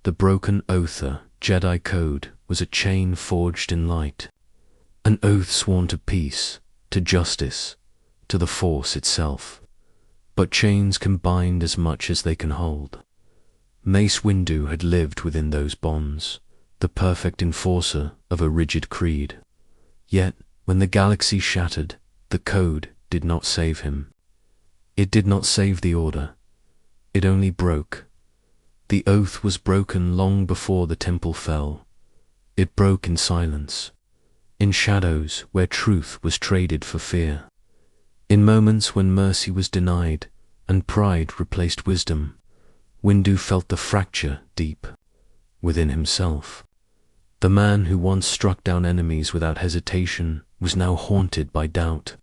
The broken Otha Jedi code was a chain forged in light. An oath sworn to peace, to justice, to the Force itself. But chains can bind as much as they can hold. Mace Windu had lived within those bonds, the perfect enforcer of a rigid creed. Yet, when the galaxy shattered, the code did not save him. It did not save the Order. It only broke. The oath was broken long before the temple fell. It broke in silence, in shadows where truth was traded for fear, in moments when mercy was denied and pride replaced wisdom. Windu felt the fracture deep within himself. The man who once struck down enemies without hesitation was now haunted by doubt.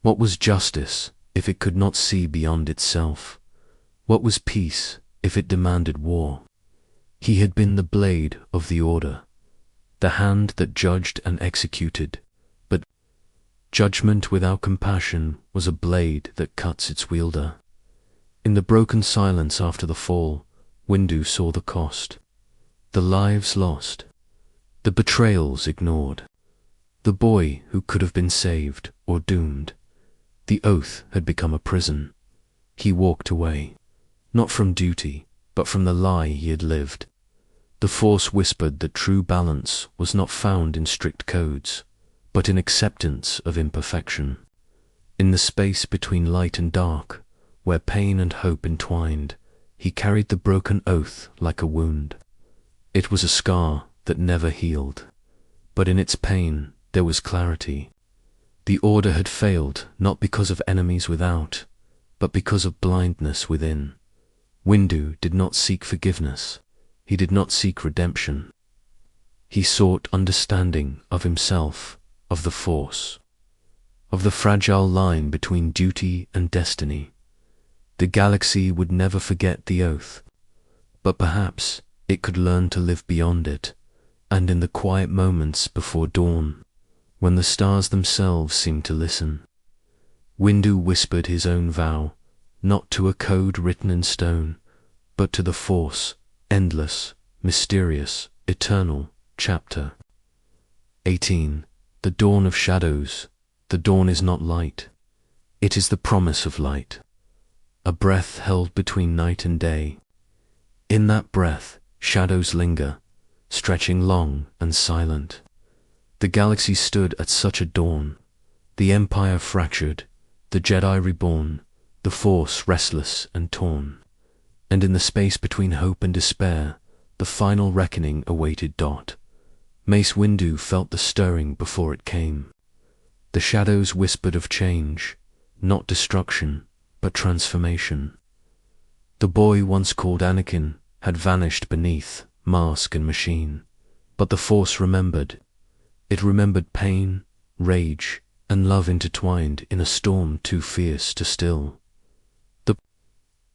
What was justice if it could not see beyond itself? What was peace if it demanded war? He had been the blade of the Order, the hand that judged and executed, but judgment without compassion was a blade that cuts its wielder. In the broken silence after the fall, Windu saw the cost. The lives lost, the betrayals ignored, the boy who could have been saved or doomed. The oath had become a prison. He walked away, not from duty, but from the lie he had lived. The Force whispered that true balance was not found in strict codes, but in acceptance of imperfection. In the space between light and dark, where pain and hope entwined, he carried the broken oath like a wound. It was a scar that never healed, but in its pain there was clarity. The Order had failed not because of enemies without, but because of blindness within. Windu did not seek forgiveness. He did not seek redemption. He sought understanding of himself, of the Force, of the fragile line between duty and destiny. The galaxy would never forget the oath, but perhaps it could learn to live beyond it, and in the quiet moments before dawn, when the stars themselves seemed to listen, Windu whispered his own vow, not to a code written in stone, but to the Force, endless, mysterious, eternal. Chapter 18. The dawn of shadows. The dawn is not light. It is the promise of light. A breath held between night and day. In that breath, shadows linger, stretching long and silent. The galaxy stood at such a dawn. The Empire fractured, the Jedi reborn, the Force restless and torn. And in the space between hope and despair, the final reckoning awaited. Mace Windu felt the stirring before it came. The shadows whispered of change, not destruction, but transformation. The boy once called Anakin had vanished beneath mask and machine, but the Force remembered. It remembered pain, rage, and love intertwined in a storm too fierce to still. The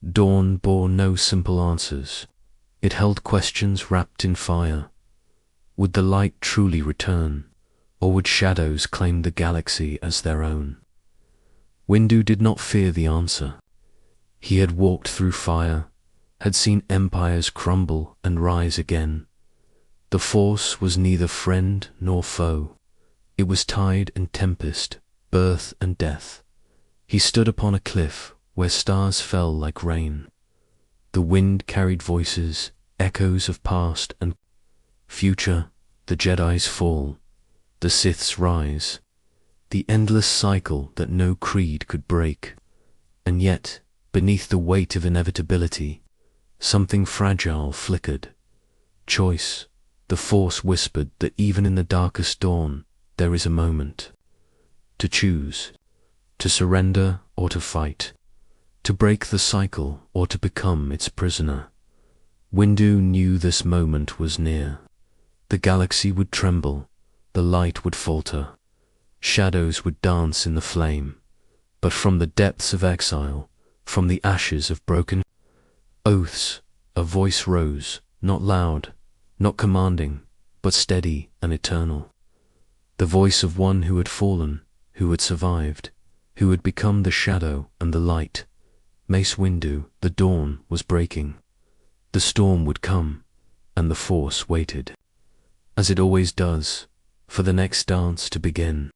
dawn bore no simple answers. It held questions wrapped in fire. Would the light truly return, or would shadows claim the galaxy as their own? Windu did not fear the answer. He had walked through fire, had seen empires crumble and rise again. The Force was neither friend nor foe. It was tide and tempest, birth and death. He stood upon a cliff where stars fell like rain. The wind carried voices, echoes of past and future, the Jedi's fall, the Sith's rise, the endless cycle that no creed could break. And yet, beneath the weight of inevitability, something fragile flickered. Choice. The Force whispered that even in the darkest dawn, there is a moment. To choose. To surrender or to fight. To break the cycle or to become its prisoner. Windu knew this moment was near. The galaxy would tremble, the light would falter, shadows would dance in the flame. But from the depths of exile, from the ashes of broken oaths, a voice rose, not loud, not commanding, but steady and eternal. The voice of one who had fallen, who had survived, who had become the shadow and the light. Mace Windu, the dawn was breaking. The storm would come, and the Force waited, as it always does, for the next dance to begin.